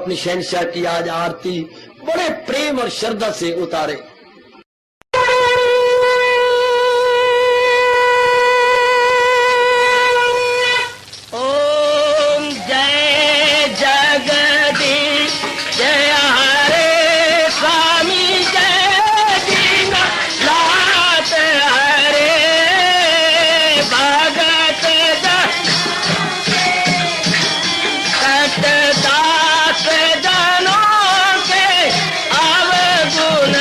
अपनी शहनशाह की आज आरती बड़े प्रेम और श्रद्धा से उतारे। ओम जय जगदीश जय हरे स्वामी जय दीना लात हरे भगत सतदास जनों के अवगुण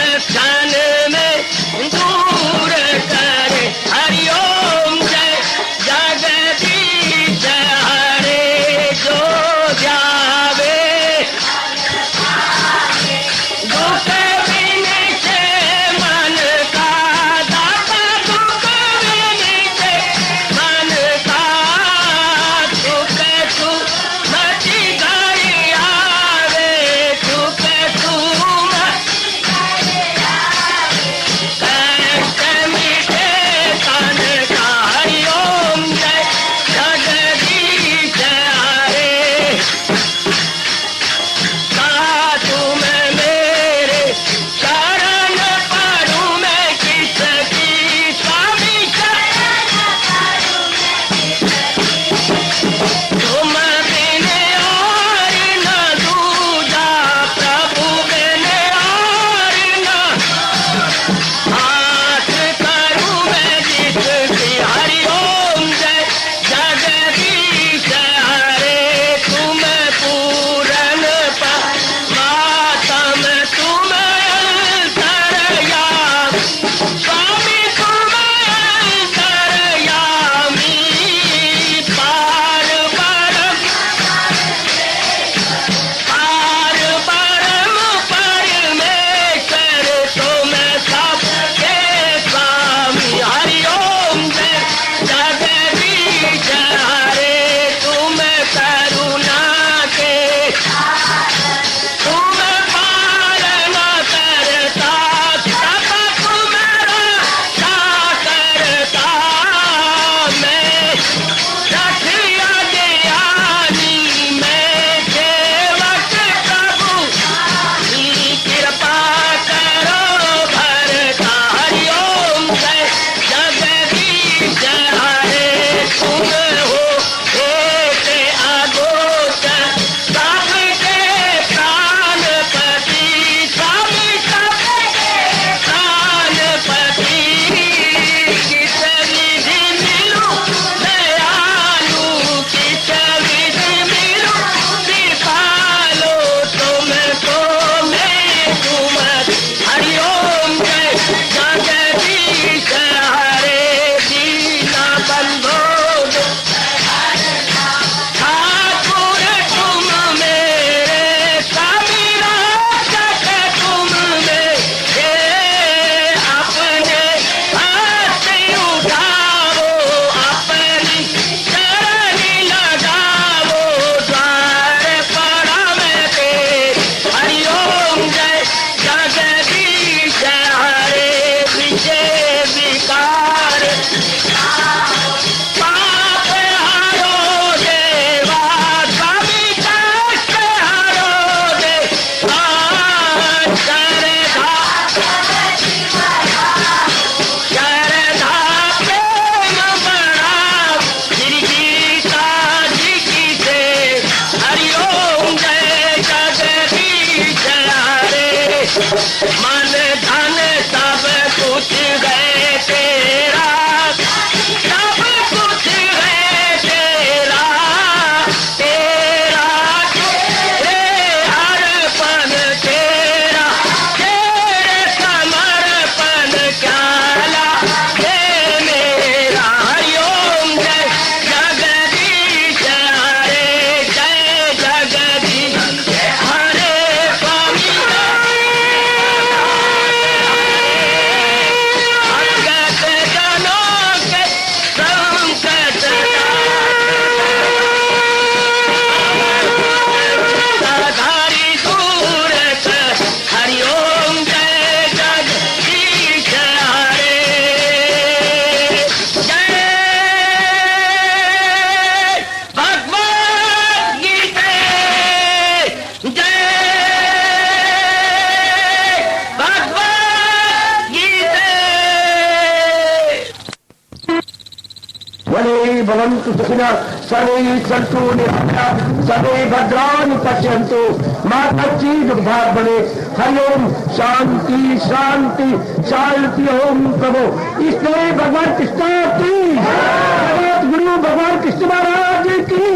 भवन्तु सुखिनः सर्वे सन्तु निरामयाः सर्वे भद्राणि पश्यन्तु मा कश्चित् दुर्भाग् भवेत्। हरि ओम शांति शांति शांति। ओम प्रभु इसलिए भगवान कृष्ण की जगत गुरु भगवान कृष्ण महाराज की।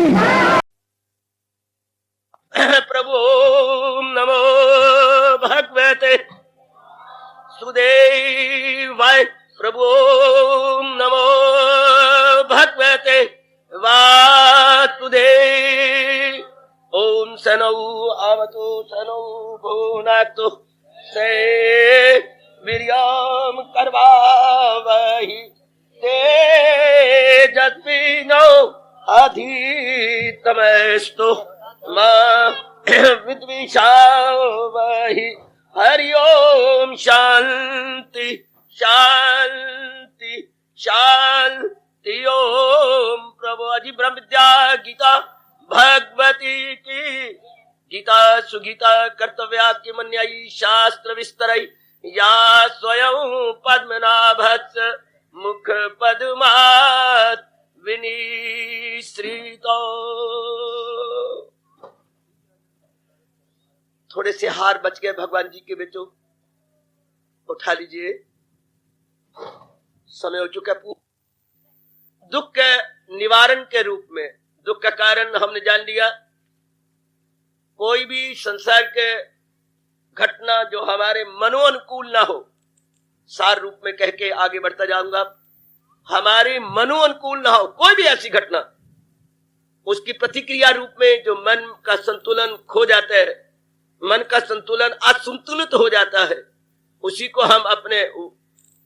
प्रभु नमो भगवते सुदेवाय। प्रभु नमो भगवते वासुदेव। ओम सनौ आवतु सनौ भुनक्तु से वीर्यं कर्वावहि तेजस्विनो अधितमस्तु मा विद्विषावहि। हरि ओम शांति शांति शांति। ओम प्रभु अजी ब्रह्म विद्या गीता भगवती की गीता सुगीता कर्तव्यात्य मन्यायी शास्त्र विस्तरई या स्वयं पद्मनाभस्य मुख पद्मात् विनिश्रितो। थोड़े से हार बच गए भगवान जी के बेटो, उठा लीजिए, समय हो चुका। दुख के निवारण के रूप में दुख का कारण हमने जान लिया। कोई भी संसार के घटना जो हमारे मनोअनुकूल ना हो, सार रूप में कह के आगे बढ़ता जाऊंगा, हमारे मनोअनुकूल ना हो कोई भी ऐसी घटना, उसकी प्रतिक्रिया रूप में जो मन का संतुलन खो जाता है, मन का संतुलन असंतुलित हो जाता है, उसी को हम अपने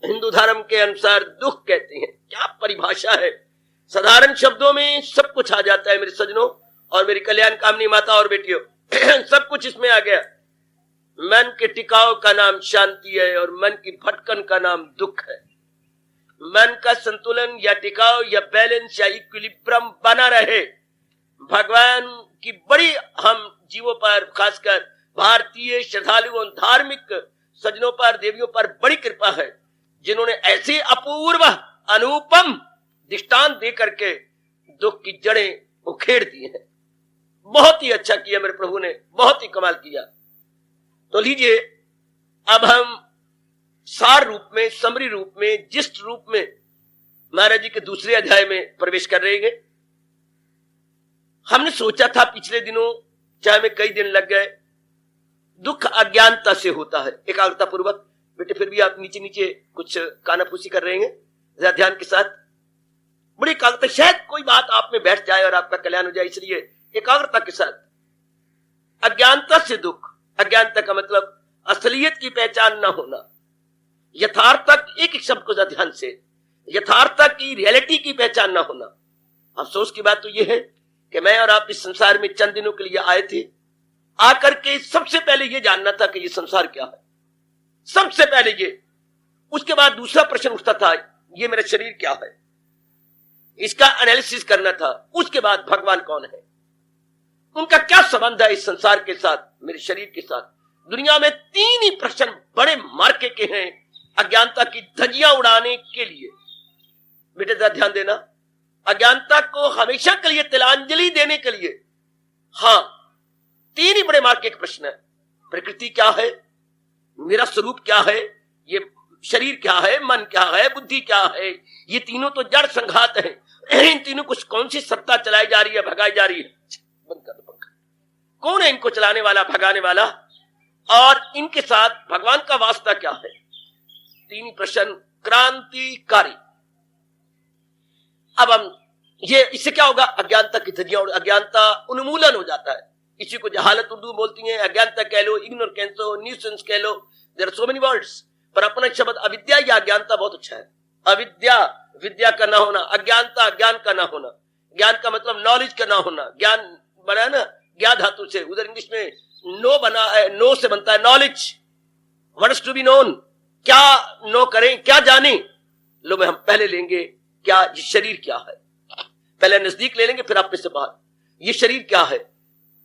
हिंदू धर्म के अनुसार दुख कहते हैं। क्या परिभाषा है, साधारण शब्दों में सब कुछ आ जाता है मेरे सज्जनों और मेरी कल्याण कामनी माता और बेटियों। सब कुछ इसमें आ गया। मन के टिकाव का नाम शांति है और मन की भटकन का नाम दुख है। मन का संतुलन या टिकाव या बैलेंस या इक्विलिब्रियम बना रहे, भगवान की बड़ी हम जीवों पर, खासकर भारतीय श्रद्धालु और धार्मिक सज्जनों पर, देवियों पर बड़ी कृपा है, जिन्होंने ऐसे अपूर्व अनुपम दृष्टांत दे करके दुख की जड़ें उखेड़ दी हैं। बहुत ही अच्छा किया मेरे प्रभु ने, बहुत ही कमाल किया। तो लीजिए, अब हम सार रूप में, समरी रूप में, जिस्ट रूप में महाराज जी के दूसरे अध्याय में प्रवेश कर रहे हैं। हमने सोचा था पिछले दिनों, चाहे में कई दिन लग गए, दुख अज्ञानता से होता है। एकाग्रता पूर्वक बेटे, फिर भी आप नीचे नीचे कुछ कानाफूसी कर रहे हैं, जरा ध्यान के साथ, बड़ी एकाग्रता, शायद कोई बात आप में बैठ जाए और आपका कल्याण हो जाए, इसलिए एकाग्रता के साथ। अज्ञानता से दुख, अज्ञानता का मतलब असलियत की पहचान ना होना, यथार्थता, एक शब्द को ध्यान से, यथार्थता की, रियलिटी की पहचान ना होना। अफसोस की बात तो यह है कि मैं और आप इस संसार में चंद दिनों के लिए आए थे, आकर के सबसे पहले यह जानना था कि यह संसार क्या है, सबसे पहले ये। उसके बाद दूसरा प्रश्न उठता था, ये मेरा शरीर क्या है, इसका एनालिसिस करना था। उसके बाद भगवान कौन है, उनका क्या संबंध है इस संसार के साथ, मेरे शरीर के साथ। दुनिया में तीन ही प्रश्न बड़े मार्के के हैं अज्ञानता की धज्जियां उड़ाने के लिए। बेटे जरा ध्यान देना, अज्ञानता को हमेशा के लिए तिलांजलि देने के लिए, हाँ, तीन ही बड़े मार्के के प्रश्न है। प्रकृति क्या है, मेरा स्वरूप क्या है, ये शरीर क्या है, मन क्या है, बुद्धि क्या है, ये तीनों तो जड़ संघात है। इन तीनों को कौन सी सत्ता चलाई जा रही है, भगाई जा रही है, बंद कर दो पंखा, कौन है इनको चलाने वाला, भगाने वाला, और इनके साथ भगवान का वास्ता क्या है। तीन ही प्रश्न क्रांतिकारी। अब हम ये, इससे क्या होगा, अज्ञानता की धज्जियां, अज्ञानता उन्मूलन हो जाता है। इसी को जहालत उर्दू बोलती है, अज्ञानता कह लो, इग्नोरेंस हो, न्यूसेंस कह लो, there are so many words, पर अपना शब्द अविद्या या अज्ञानता बहुत अच्छा है। अविद्या विद्या का ना होना, अज्ञानता ज्ञान का ना होना। ज्ञान का मतलब नॉलेज का ना होना, ज्ञान बना है ना ज्ञा धातु से, उधर इंग्लिश में नो बना है, नो से बनता है knowledge, what is to be known, क्या नो करें, क्या जाने। लो मैं हम पहले लेंगे क्या, ये शरीर क्या है, पहले नजदीक ले लेंगे फिर आप में से बाहर, ये शरीर क्या है।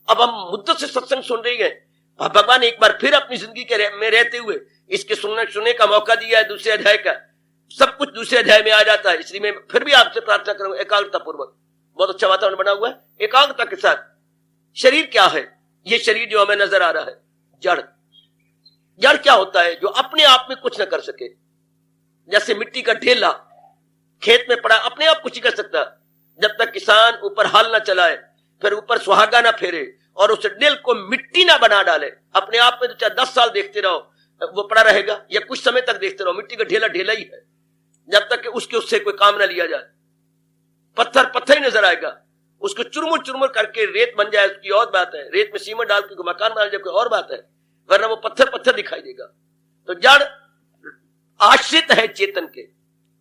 अब हम मुद्दों से सत्संग सुन रही हैं, भगवान एक बार फिर अपनी जिंदगी के में रहते हुए इसके सुनने का मौका दिया है। दूसरे अध्याय का सब कुछ दूसरे अध्याय में आ जाता है। इसलिए मैं फिर भी आपसे प्रार्थना करूंगा एकाग्रता पूर्वक, बहुत अच्छा वातावरण बना हुआ है, एकाग्रता के साथ। शरीर क्या है? ये शरीर जो हमें नजर आ रहा है, जड़। जड़ क्या होता है? जो अपने आप में कुछ न कर सके। जैसे मिट्टी का ढेला खेत में पड़ा, अपने आप कुछ ही कर सकता जब तक किसान ऊपर हाल ना चलाए, फिर ऊपर सुहागा ना फेरे और उस ढेल को मिट्टी ना बना डाले। अपने आप में तो चाहे 10 साल देखते रहो वो पड़ा रहेगा, या कुछ समय तक देखते रहो, मिट्टी का ढेला ढेला ही है जब तक कि उससे कोई काम ना लिया जाए। पत्थर पत्थर ही नजर आएगा, उसको चुरमुर चुरमुर करके रेत बन जाए उसकी और बात है, रेत में सीमेंट डाल के मकान बना जाए कोई और बात है, वरना वो पत्थर पत्थर दिखाई देगा। तो जड़ आश्रित है चेतन के।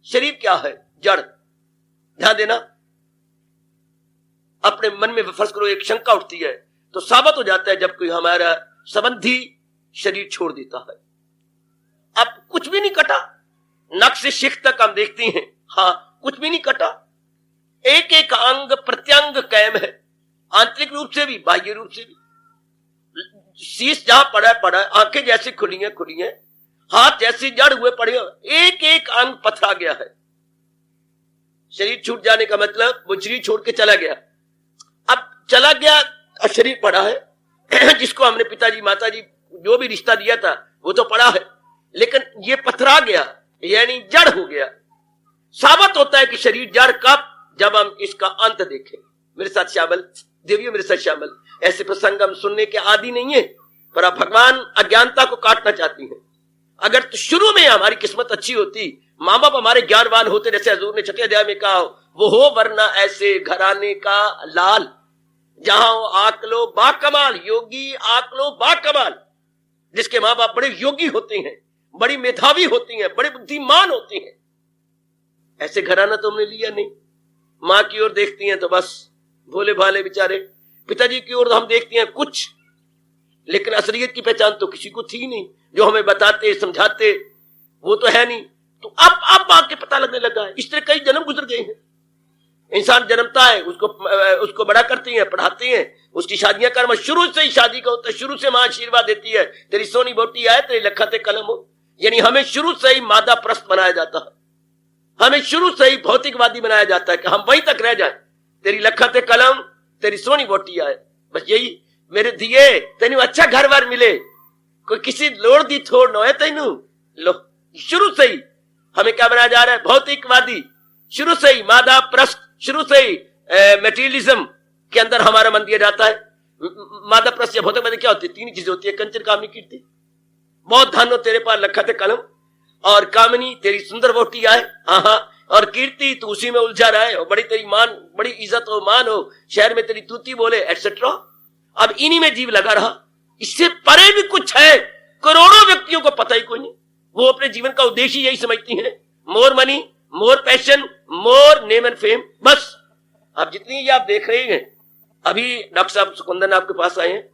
शरीर क्या है? जड़। ध्यान देना, अपने मन में फर्ज करो एक शंका उठती है तो साबित हो जाता है जब कोई हमारा संबंधी शरीर छोड़ देता है। अब कुछ भी नहीं कटा, नख से शिख तक हम देखते हैं, हाँ कुछ भी नहीं कटा, एक एक अंग प्रत्यंग कायम है, आंतरिक रूप से भी बाह्य रूप से भी। शीश जहां पड़ा है, आंखें जैसी खुली हैं, हाथ जैसे जड़ हुए पड़े, एक एक अंग पथरा गया है। शरीर छूट जाने का मतलब वो शरीर छोड़ के चला गया। अब चला गया और शरीर पड़ा है जिसको हमने पिताजी माताजी जो भी रिश्ता दिया था वो तो पड़ा है, लेकिन ये पथरा गया यानी जड़ हो गया। साबित होता है कि शरीर जड़ कब? जब हम इसका अंत देखें। मेरे साथ शामिल देवियों, मेरे साथ शामिल, ऐसे प्रसंग हम सुनने के आदि नहीं है, पर अब भगवान अज्ञानता को काटना चाहती है। अगर तो शुरू में हमारी किस्मत अच्छी होती, माँ बाप हमारे ज्ञानवान होते, जैसे हजूर ने 6 अध्याय में कहा, वो हो वरना ऐसे घराने का लाल जहां आकलो बाकमाल, योगी आकलो बाकमाल, जिसके माँ बाप बड़े योगी होते हैं, बड़ी मेधावी होती हैं, बड़े बुद्धिमान होती हैं। ऐसे घराना तो हमने लिया नहीं। माँ की ओर देखती हैं तो बस भोले भाले बेचारे, पिताजी की ओर हम देखते हैं कुछ, लेकिन असलियत की पहचान तो किसी को थी नहीं, जो हमें बताते समझाते वो तो है नहीं। तो अब आके पता लगने लगा है। इस तरह कई जन्म गुजर गए हैं। इंसान जन्मता है, उसको बड़ा करते हैं, पढ़ाते हैं, उसकी शादियां कर, शुरू से ही शादी का होता है, शुरू से मां आशीर्वाद देती है, तेरी सोनी बोटी आए, तेरी लखते कलम हो। यानी हमें शुरू से ही मादा प्रस्त बनाया जाता है, हमें शुरू से ही भौतिकवादी बनाया जाता है कि हम वहीं तक रह जाए, तेरी लखते कलम, तेरी सोनी बोटी आए, बस यही मेरे दिए, तेन अच्छा घर बार मिले, कोई किसी लोड़ दी थोड़ न है तेनू लो। शुरू से ही हमें क्या बनाया जा रहा है? भौतिकवादी। शुरू से ही मादा प्रस्त, शुरू से ही मेटीरियलिज्म के अंदर हमारा मन दिया जाता है। मादा प्रस्त या भौतिकवादी क्या होती है? 3 चीजें होती है, कंचन कामनी कीर्ति। बहुत धन हो तेरे पास लखते कलम, और कामनी तेरी सुंदर बोटी आए, हाँ, और कीर्ति तू उसी में उलझा रहा है, और बड़ी तेरी मान, बड़ी इज्जत हो, मान हो, शहर में तेरी तूती बोले, एटसेट्रा। अब इन्हीं में जीव लगा रहा। इससे परे भी कुछ है, करोड़ों व्यक्तियों को पता ही कोई नहीं। वो अपने जीवन का उद्देश्य यही समझती हैं, more money, more passion, more name and fame, बस। अब जितनी ये आप देख रहे हैं, अभी डॉक्टर साहब सुकुंदन आपके पास आए हैं,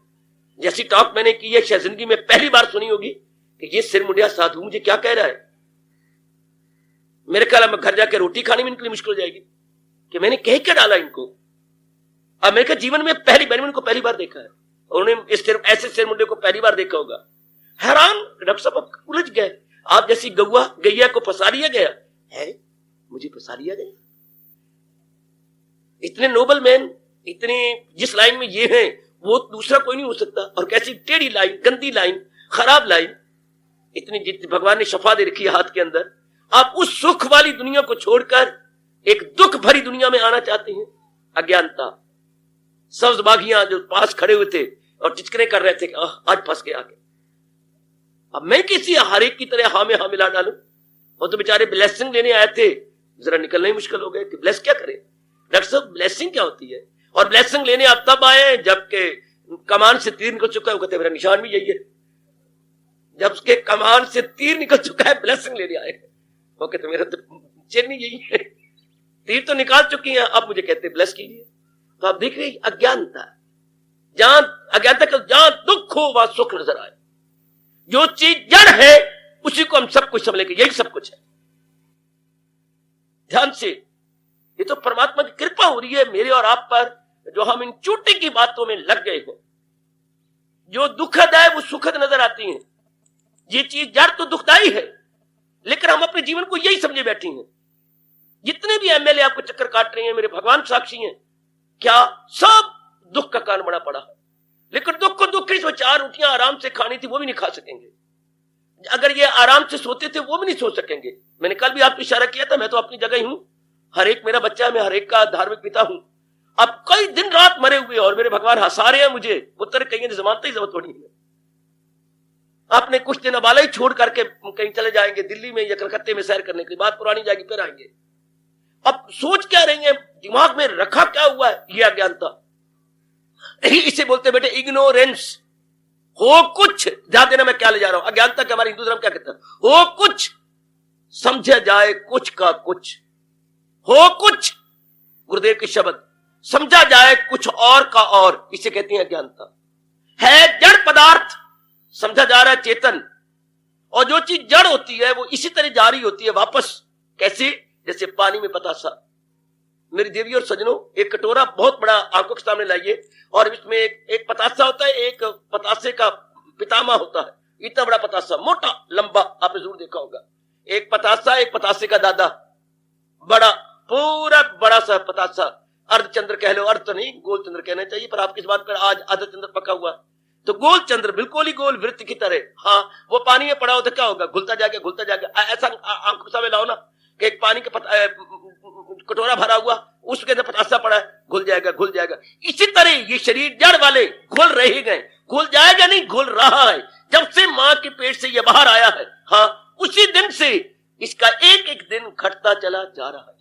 जैसी टॉक मैंने की है शायद जिंदगी में पहली बार सुनी होगी कि ये सिर मुंडिया साधु मुझे क्या कह रहा है। मेरे ख्याल में घर जाकर रोटी खाने में इनके लिए मुश्किल हो जाएगी कि मैंने कह क्या डाला इनको। अब मेरे जीवन में मैंने उनको पहली बार देखा है, और उन्होंने ऐसे सिर मुंडे को पहली बार देखा होगा। हैरान डॉक्टर साहब उलझ गए। आप जैसी गैया को फंसा लिया गया है, मुझे फंसा लिया गया। इतने नोबल मैन, इतने जिस लाइन में ये हैं वो दूसरा कोई नहीं हो सकता। और कैसी टेढ़ी लाइन, गंदी लाइन, खराब लाइन, इतनी जितनी भगवान ने शफा दे रखी है हाथ के अंदर। आप उस सुख वाली दुनिया को छोड़कर एक दुख भरी दुनिया में आना चाहते हैं। अज्ञानता। सब्ज बाघियां जो पास खड़े हुए थे और टिचकरे कर रहे थे कि आज फंस के आगे। अब मैं किसी हर एक की तरह हाँ में हाँ मिला डालू? वो तो बेचारे ब्लेसिंग लेने आए थे, जरा निकलना ही मुश्किल हो गया कि ब्लेस क्या करें। डॉक्टर साहब ब्लेसिंग क्या होती है? और ब्लेसिंग लेने आप तब आए जबकि कमान से तीर निकल चुका है। वो कहते मेरा निशान भी यही है, जब उसके कमान से तीर निकल चुका है ब्लेसिंग लेने आए। वो कहते मेरा तो चिन्ह यही है, तीर तो निकाल चुकी है, अब मुझे कहते ब्लेस कीजिए। तो आप देख रहे अज्ञानता, जहां अज्ञानता का जहां दुख हो वहां सुख नजर आए। जो चीज जड़ है उसी को हम सब कुछ समझ लेंगे, यही सब कुछ है। ध्यान से, ये तो परमात्मा की कृपा हो रही है मेरे और आप पर, जो हम इन चोटी की बातों में लग गए हैं। जो दुखद है वो सुखद नजर आती है। ये चीज जड़ तो दुखदाई है, लेकिन हम अपने जीवन को यही समझे बैठे हैं। जितने भी एमएलए आपको चक्कर काट रहे हैं, मेरे भगवान साक्षी हैं, क्या सब दुख का कारण बना पड़ा है। लेकिन दुख को दुख की 4 रोटियां आराम से खानी थी, वो भी नहीं खा सकेंगे। अगर ये आराम से सोते थे, वो भी नहीं सो सकेंगे। मैंने कल भी आपको इशारा किया था, मैं तो अपनी जगह ही हूं, हर एक मेरा बच्चा है, मैं हर एक का धार्मिक पिता हूं। अब कई दिन रात मरे हुए और मेरे भगवान हंसा रहे हैं मुझे, पुत्र कहीं जमानत ही जरूरत थोड़ी है। आपने कुछ दिन अबाला ही छोड़ करके कहीं चले जाएंगे, दिल्ली में या कलकत्ते में सैर करने की बात पुरानी जाएगी, फिर आएंगे। अब सोच क्या रही है, दिमाग में रखा क्या हुआ है, ये अज्ञानता। इसे बोलते बेटे इग्नोरेंस। हो कुछ, ध्यान देना मैं क्या ले जा रहा हूं, अज्ञानता के हमारे हिंदू धर्म क्या कहता है, हो कुछ समझा जाए कुछ का कुछ। हो कुछ गुरुदेव के शब्द, समझा जाए कुछ और का और, इसे कहते हैं अज्ञानता। है जड़ पदार्थ, समझा जा रहा है चेतन, और जो चीज जड़ होती है वो इसी तरह जारी होती है वापस। कैसे? जैसे पानी में पतासा। मेरी देवी और सजनों, एक कटोरा बहुत बड़ा आंखों के सामने लाइए, और इसमें एक पतासा होता है, एक पतासे का पितामह होता है। इतना बड़ा पतासा, मोटा लंबा, आपने जरूर देखा होगा। एक पतासा, एक पतासे का दादा, बड़ा पूरा बड़ा सा पतासा। अर्धचंद्र कह लो, अर्ध तो नहीं, गोल चंद्र कहना चाहिए, पर आपकी इस बात पर आज अर्धचंद्र पका हुआ, तो गोल चंद्र बिल्कुल ही गोल वृत्त की तरह। हाँ, वो पानी में पड़ा हो तो क्या होगा, घुलता जाएगा घुलता जाएगा। ऐसा आंखों के सामने लाओ ना कि एक पानी का कटोरा भरा हुआ, उसके अंदर पतासा पड़ा है, घुल जाएगा घुल जाएगा। इसी तरह ये शरीर जड़ वाले घुल रहे गए, घुल जाएगा नहीं, घुल रहा है। जब से मां के पेट से ये बाहर आया है, हाँ, उसी दिन से इसका एक एक दिन घटता चला जा रहा है।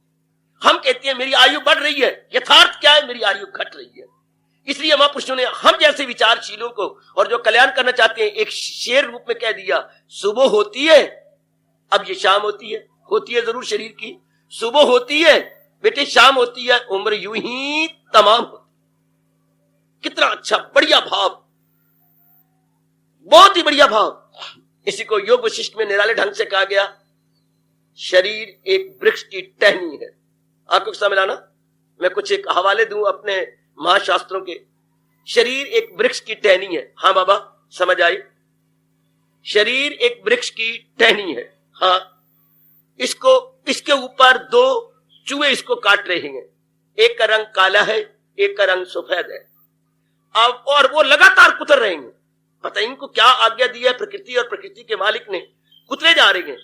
हम कहते हैं मेरी आयु बढ़ रही है, यथार्थ क्या है, मेरी आयु घट रही है। इसलिए महापुरुषों ने हम जैसे विचारशीलों को और जो कल्याण करना चाहते हैं, एक शेर रूप में कह दिया, सुबह होती है, अब ये शाम होती है जरूर शरीर की, सुबह होती है बेटे, शाम होती है, उम्र यूं ही तमाम होती। कितना अच्छा, बढ़िया भाव, बहुत ही बढ़िया भाव। इसी को योग वशिष्ठ में निराले ढंग से कहा गया, शरीर एक वृक्ष की टहनी है। आपको सामने लाना, मैं कुछ एक हवाले दूं अपने महाशास्त्रों के। शरीर एक वृक्ष की टहनी है। हाँ बाबा, समझ आई, शरीर एक वृक्ष की टहनी है। हाँ, इसके ऊपर 2 चूहे इसको काट रहे हैं, एक का रंग काला है, एक का रंग सफेद है। अब और वो लगातार कुतर रहे हैं, पता इनको क्या आज्ञा दी है प्रकृति और प्रकृति के मालिक ने, कुतरे जा रहे हैं।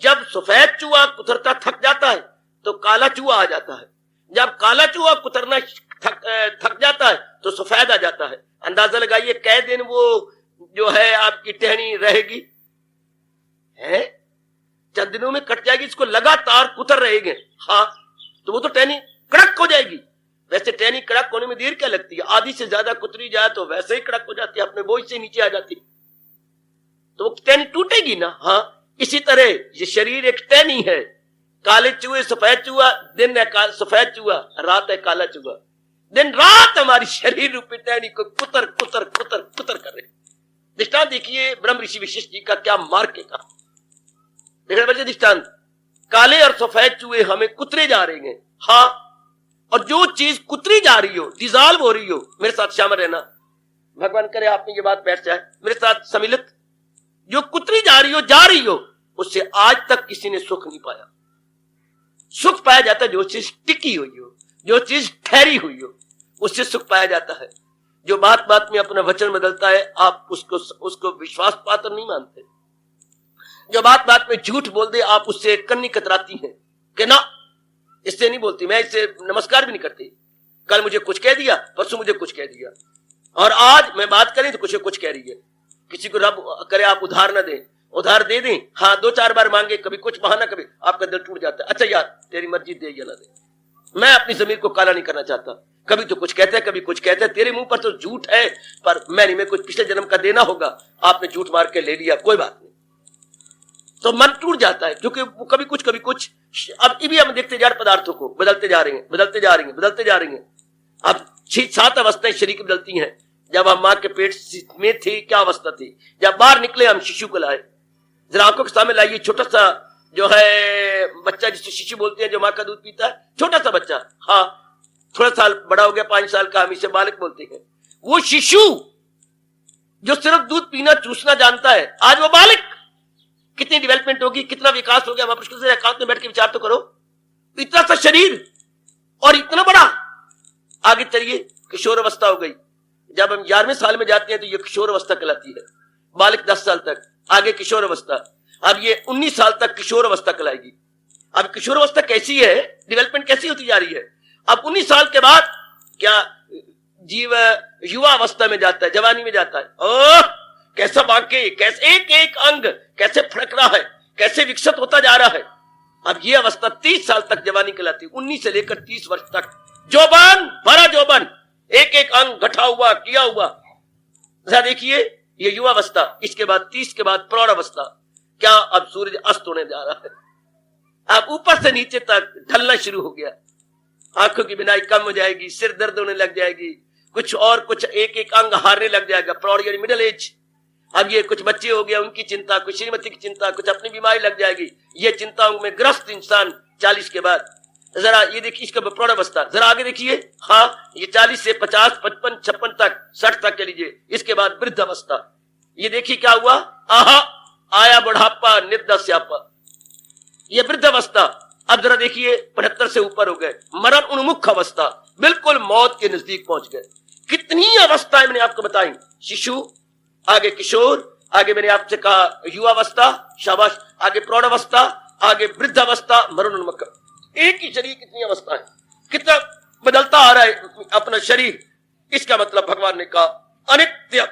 जब सफेद चूहा कुतरता थक जाता है तो काला चूहा आ जाता है, जब काला चूहा कुतरना थक जाता है तो सफेद आ जाता है। अंदाजा लगाइए कै दिन वो जो है आपकी टहनी रहेगी, है चंद दिनों में कट जाएगी। इसको लगातार कुतर रहेंगे, हाँ, तो वो तो टहनी कड़क हो जाएगी। वैसे टहनी कड़क होने में देर क्या लगती है, आधी से ज्यादा कुतरी जाए तो वैसे ही कड़क हो जाती है, अपने बोझ से नीचे आ जाती, तो वो टहनी टूटेगी ना। हाँ, इसी तरह ये शरीर एक टहनी है, काले चूहे सफेद चूहा, दिन है सफेद चूहा, रात है काला चूहा। दिन रात हमारी शरीर रूपी टहनी को कुतर कुतर कुतर कुतर कर रहे। दृष्टांत देखिए ब्रह्म ऋषि वशिष्ठ जी का, क्या मार्ग का देखना बच्चे दृष्टांत। काले और सफेद चूहे हमें कुतरे जा रहे हैं, हाँ, और जो चीज कुतरी जा रही हो, डिजॉल्व हो रही हो, मेरे साथ शामिल रहना, भगवान करे आप में ये बात बैठ जाए मेरे साथ सम्मिलित। जो कुतरी जा रही हो उससे आज तक किसी ने सुख नहीं पाया। सुख पाया जाता है जो चीज टिकी हुई हो, जो चीज ठहरी हुई हो, उससे सुख पाया जाता है। जो बात बात में अपना वचन बदलता है, आप उसको विश्वास पात्र नहीं मानते। जो बात बात में झूठ बोल दे, आप उससे कन्नी कतराती हैं कि ना, इससे नहीं बोलती, मैं इससे नमस्कार भी नहीं करती। कल मुझे कुछ कह दिया, परसों मुझे कुछ कह दिया, और आज मैं बात करी तो कुछ कह रही है। किसी को रब करे आप उधार न दें, उधार दे दें, हाँ 2-4 बार मांगे, कभी कुछ बहाना, कभी आपका दिल टूट जाता है। अच्छा यार तेरी मर्जी, दे या ना दे, मैं अपनी जमीर को काला नहीं करना चाहता। कभी तो कुछ कहते हैं, कभी कुछ कहते हैं, तेरे मुंह पर तो झूठ है, पर मैं नहीं, मैं कुछ पिछले जन्म का देना होगा, आपने झूठ मार के ले लिया, कोई बात नहीं, तो मन टूट जाता है, क्योंकि वो कभी कुछ कभी कुछ। अब भी हम देखते जा रहे पदार्थों को, बदलते जा रहे हैं, बदलते जा रही हैं, बदलते जा रही हैं। अब 6-7 अवस्थाएं शरीर की बदलती हैं। जब हम मां के पेट में थे क्या अवस्था थी, जब बाहर निकले हम शिशु को लाए, जरा आंखों के सामने लाइए, छोटा सा जो है बच्चा, जिसे शिशु बोलते हैं, जो मां का दूध पीता है, छोटा सा बच्चा, हाँ थोड़ा साल बड़ा हो गया, 5 साल का, हम इसे बालक बोलते हैं। वो शिशु जो सिर्फ दूध पीना चूसना जानता है, आज वो बालक, कितनी डेवलपमेंट होगी, कितना विकास हो गया, महापुरुष से एकांत में बैठ के विचार तो करो। इतना सा शरीर और इतना बड़ा। आगे चलिए, किशोर अवस्था हो गई। जब हम 11वें साल में जाते हैं तो ये किशोर अवस्था कहलाती है। बालक 10 साल तक, आगे किशोर अवस्था। अब ये 19 साल तक किशोर अवस्था कहलाएगी। अब किशोर अवस्था कैसी है, डेवलपमेंट कैसी होती जा रही है। अब 19 साल के बाद क्या जीव युवा अवस्था में जाता है, जवानी में जाता है। ओह, कैसा वाक्य, कैसे एक एक अंग कैसे फड़क रहा है, कैसे विकसित होता जा रहा है। अब ये अवस्था 30 साल तक जवानी कहलाती है। 19 से लेकर 30 वर्ष तक जौबन, बड़ा जौबन, एक एक अंग गठा हुआ, किया हुआ। जरा देखिए, ये युवा अवस्था। इसके बाद 30 के बाद प्रौढ़ अवस्था। क्या अब सूरज अस्त होने जा रहा है। अब ऊपर से नीचे तक ढलना शुरू हो गया। आंखों की बिनाई कम हो जाएगी, सिर दर्द होने लग जाएगी, कुछ और कुछ एक एक अंग हारने लग जाएगा। प्रौढ़ यानी मिडिल एज। अब ये कुछ बच्चे हो गया, उनकी चिंता, कुछ श्रीमती की चिंता, कुछ अपनी बीमारी लग जाएगी। ये चिंताओं में ग्रस्त इंसान 40 के बाद। जरा ये देखिए, इसका प्रौढ़ अवस्था। जरा आगे देखिए, हाँ, ये 40 से 50, 55, 56 तक, 60 तक कह लीजिए। इसके बाद वृद्ध अवस्था। ये देखिए क्या हुआ, आहा, आया बुढ़ापा, निद्रा स्यापा, ये वृद्ध अवस्था। अब जरा देखिए, 75 से ऊपर हो गए, मरण उन्मुख अवस्था, बिल्कुल मौत के नजदीक पहुंच गए। कितनी अवस्थाएं मैंने आपको बताई। शिशु, आगे किशोर, आगे मैंने आपसे कहा युवावस्था, शाबाश, आगे प्रौढ़ अवस्था, आगे वृद्ध अवस्था, मरण उन्मुख। एक ही शरीर कितनी अवस्था है, कितना बदलता आ रहा है अपना शरीर। इसका मतलब भगवान ने कहा अनित्य,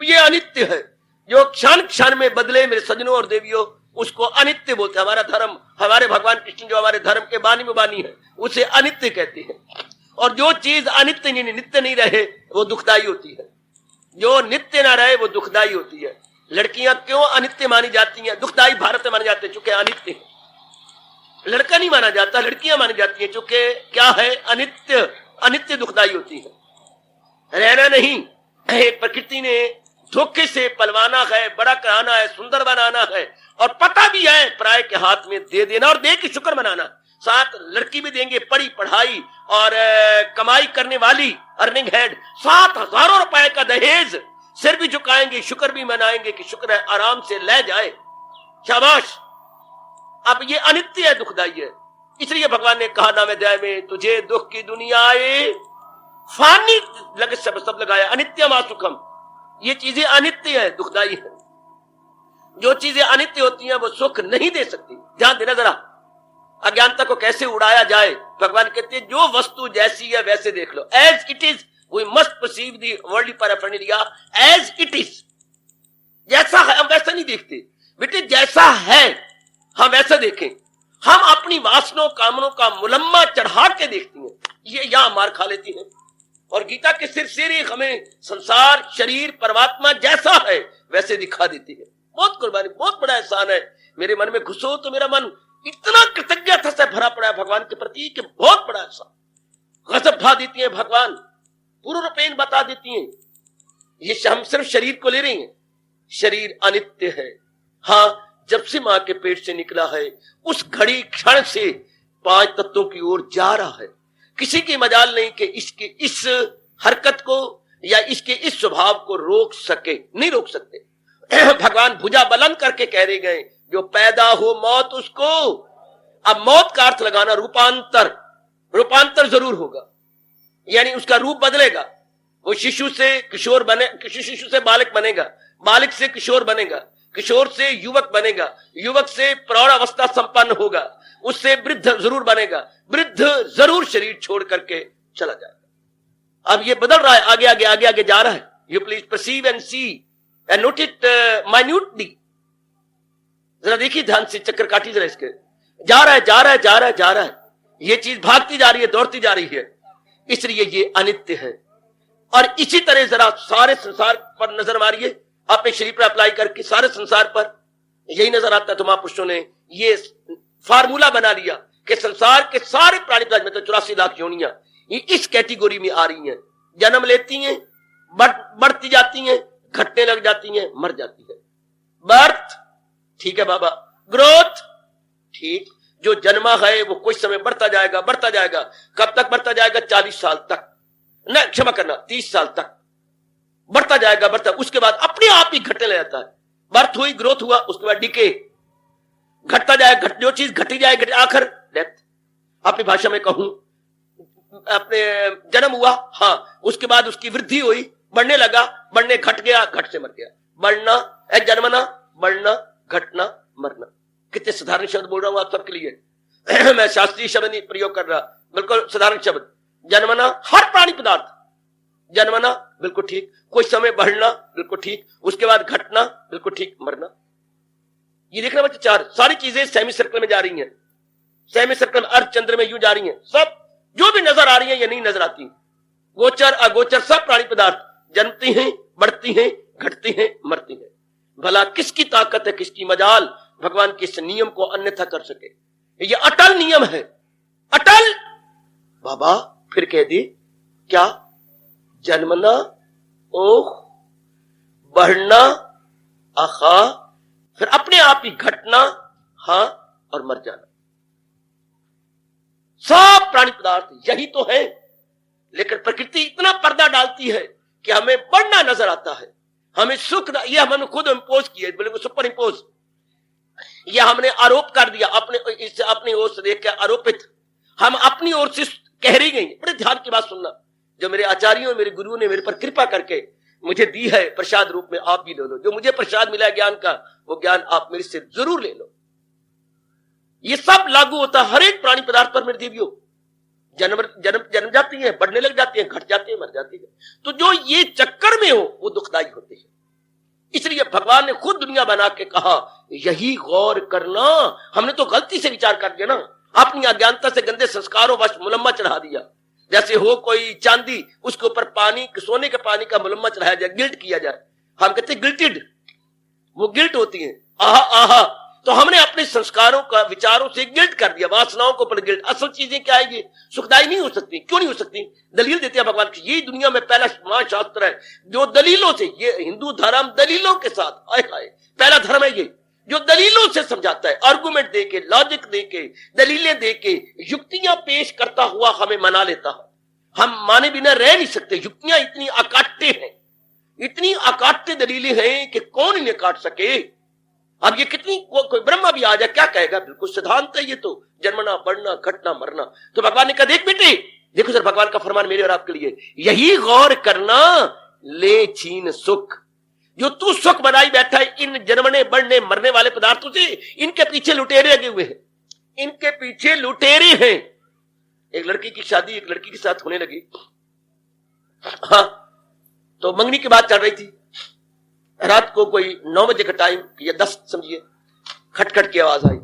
ये अनित्य है। जो क्षण क्षण में बदले मेरे सज्जनों और देवियों, उसको अनित्य बोलते हैं। हमारा धर्म, हमारे भगवान कृष्ण जो हमारे धर्म के बानी में बानी है, उसे अनित्य कहते हैं। और जो चीज अनित्य नित्य नहीं रहे वो दुखदाई होती है। जो नित्य ना रहे वो दुखदाई होती है। लड़कियां क्यों अनित्य मानी जाती हैं, दुखदाई भारत में माने जाते हैं, चूंकि अनित्य है। लड़का नहीं माना जाता, लड़कियां मानी जाती हैं, चूंकि क्या है, अनित्य, अनित्य दुखदाई होती है। रहना नहीं है, प्रकृति ने धोखे से पलवाना है, बड़ा कराना है, सुंदर बनाना है, और पता भी है पराये के हाथ में दे देना और दे के शुक्र मनाना। साथ लड़की भी देंगे, पढ़ी पढ़ाई और कमाई करने वाली, अर्निंग हेड, 7,000 रुपए का दहेज, सिर भी झुकाएंगे, शुक्र भी मनाएंगे कि शुक्र है, आराम से ले जाए, शाबाश। अब ये अनित्य है, दुखदाई है। इसलिए भगवान ने कहा 9वें अध्याय में, तुझे दुख की दुनिया आए, फानी लगे सब लगाया, अनित्य मा सुखम। ये चीजें अनित्य है, दुखदाई है। जो चीजें अनित्य होती हैं वो सुख नहीं दे सकती। ध्यान देना जरा, अज्ञानता को कैसे उड़ाया जाए। भगवान कहते हैं जो वस्तु जैसी है वैसे देख लो, as it is we must perceive the worldly paraphernalia as it is. जैसा है हम वैसा नहीं देखते बेटे, जैसा है हम वैसा देखें। हम अपनी वासनों कामनों का मुलम्मा चढ़ा के देखती हैं, ये यहां मार खा लेती हैं। और गीता के सिर हमें संसार, शरीर, परमात्मा जैसा है वैसे दिखा देती है। बहुत कुर्बानी, बहुत बड़ा एहसान है। मेरे मन में घुसो तो मेरा मन इतना कृतज्ञता से भरा पड़ा है भगवान के प्रति कि बहुत बड़ा एहसान। गजब भा देती है भगवान, पूर्ण रूपेण बता देती हैं। ये हम सिर्फ शरीर को ले रही हैं, शरीर अनित्य है। हाँ, जब से मां के पेट से निकला है उस घड़ी क्षण से 5 तत्वों की ओर जा रहा है। किसी की मजाल नहीं कि इसके इस हरकत को या इसके इस स्वभाव को रोक सके, नहीं रोक सकते। भगवान भुजा बुलंद करके कह रहे गए, जो पैदा हो मौत उसको। अब मौत का अर्थ लगाना रूपांतर, रूपांतर जरूर होगा, यानी उसका रूप बदलेगा। वो शिशु से किशोर बने, शिशु से बालक बनेगा, बालक से किशोर बनेगा, किशोर से युवक बनेगा, युवक से प्रौढ़ अवस्था संपन्न होगा, उससे वृद्ध जरूर बनेगा, वृद्ध जरूर शरीर छोड़ करके चला जाएगा। अब ये बदल रहा है, आगे आगे आगे आगे जा रहा है। You please perceive and see and note it minutely. जरा देखिए ध्यान से, चक्कर काटी जरा इसके। जा रहा है, जा रहा है, जा रहा है, जा रहा है, ये चीज भागती जा रही है, दौड़ती जा रही है, इसलिए ये अनित्य है। और इसी तरह जरा सारे संसार पर नजर मारिए, अपने शरीर पर अप्लाई करके सारे संसार पर यही नजर आता है। तो महापुरुषों ने ये फार्मूला बना लिया कि संसार के सारे प्राणी में तो 84 लाख योनियां ये इस कैटेगरी में आ रही हैं। जन्म लेती हैं, बढ़ती जाती हैं, घटने लग जाती हैं, मर जाती है। बर्थ ठीक है बाबा, ग्रोथ ठीक, जो जन्मा है वो कुछ समय बढ़ता जाएगा, बढ़ता जाएगा। कब तक बढ़ता जाएगा? 40 साल तक, न क्षमा करना 30 साल तक बढ़ता जाएगा, बढ़ता। उसके बाद अपने आप ही घटने लग जाता है। बर्थ हुई, ग्रोथ हुआ, उसके बाद डिके, घटता जाए, जो चीज घटी जाए आखिर डेथ। अपनी भाषा में कहूं, अपने जन्म हुआ, हाँ, उसके बाद उसकी वृद्धि हुई, बढ़ने लगा, बढ़ने घट गया, घट से मर गया। बढ़ना, जन्मना, बढ़ना, घटना, मरना। कितने साधारण शब्द बोल रहा हूं आप सबके लिए। मैं शास्त्रीय शब्द नहीं प्रयोग कर रहा, बिल्कुल साधारण शब्द। जन्मना, हर प्राणी पदार्थ, जन्मना बिल्कुल ठीक, कुछ समय बढ़ना बिल्कुल ठीक, उसके बाद घटना बिल्कुल ठीक, मरना। ये देखना बच्चे, चार सारी चीजें सेमी सर्कल में जा रही हैं, सेमी सर्कल अर्थ चंद्र में यूं जा रही हैं। सब जो भी नजर आ रही है ये नहीं नजर आती। गोचर अगोचर सब प्राणी पदार्थ जन्मती हैं, बढ़ती हैं, घटती हैं, मरती हैं। भला किसकी ताकत है, किसकी मजाल भगवान के इस नियम को अन्यथा कर सके। ये अटल नियम है, अटल। बाबा फिर कह दी क्या? जन्मना, ओह, बढ़ना, आखा, फिर अपने आप ही घटना, हां, और मर जाना। सब प्राणी पदार्थ यही तो है। लेकिन प्रकृति इतना पर्दा डालती है कि हमें बढ़ना नजर आता है, हमें सुख, ये हमने खुद इम्पोज किया, बोले सुपर इम्पोज, यह हमने आरोप कर दिया अपनी ओर से देख के आरोपित, हम अपनी ओर से कह रही गई। बड़े ध्यान की बात सुनना, जो मेरे आचार्यों, मेरे गुरुओं ने मेरे पर कृपा करके मुझे दी है प्रसाद रूप में, आप भी ले लो। जो मुझे प्रसाद मिला है ज्ञान का, वो ज्ञान आप मेरे से जरूर ले लो। ये सब लागू होता है हर एक प्राणी पदार्थ पर। मेरे देवियों, जन्म जाती है, बढ़ने लग जाती है, घट जाती है, मर जाती है। तो जो ये चक्कर में हो वो दुखदायी होते हैं। इसलिए भगवान ने खुद दुनिया बना के कहा यही गौर करना। हमने तो गलती से विचार कर दिया ना, अपनी अज्ञानता से गंदे संस्कारों वश मुलम्मा चढ़ा दिया। जैसे हो कोई चांदी, उसके ऊपर पानी, सोने के पानी का मुलम्मा चढ़ाया जाए, गिल्ट किया जाए, हम कहते गिल्टेड, वो गिल्ट होती है, आहा आहा। तो हमने अपने संस्कारों का, विचारों से गिल्ट कर दिया, वासनाओं को ऊपर गिल्ट। असल चीजें क्या है, ये सुखदायी नहीं हो सकती। क्यों नहीं हो सकती? दलील देते हैं भगवान की। यही दुनिया में पहला महाशास्त्र है जो दलीलों से, ये हिंदू धर्म दलीलों के साथ, आए हाय, पहला धर्म है ये जो दलीलों से समझाता है, आर्गुमेंट देके, लॉजिक देके, दलीलें देके, युक्तियां पेश करता हुआ हमें मना लेता है। हम माने बिना रह नहीं सकते। युक्तियां इतनी अकाट्य हैं, इतनी अकाट्य दलीलें हैं कि कौन इन्हें काट सके। अब ये कितनी, कोई ब्रह्मा भी आ जाए क्या कहेगा? बिल्कुल सिद्धांत है ये तो, जन्मना, बढ़ना, घटना, मरना। तो भगवान ने कहा देख बेटे, देखो सर, भगवान का फरमान मेरे और आपके लिए, यही गौर करना, ले छीन सुख। जो तू सुख बनाई बैठा है इन जन्मने, बढ़ने, मरने वाले पदार्थों से, इनके पीछे लुटेरे लगे हुए हैं, इनके पीछे लुटेरे हैं। एक लड़की की शादी एक लड़की के साथ होने लगी, हाँ, तो मंगनी की बात चल रही थी। रात को कोई 9 बजे का टाइम या 10 समझिए, खटखट की आवाज आई।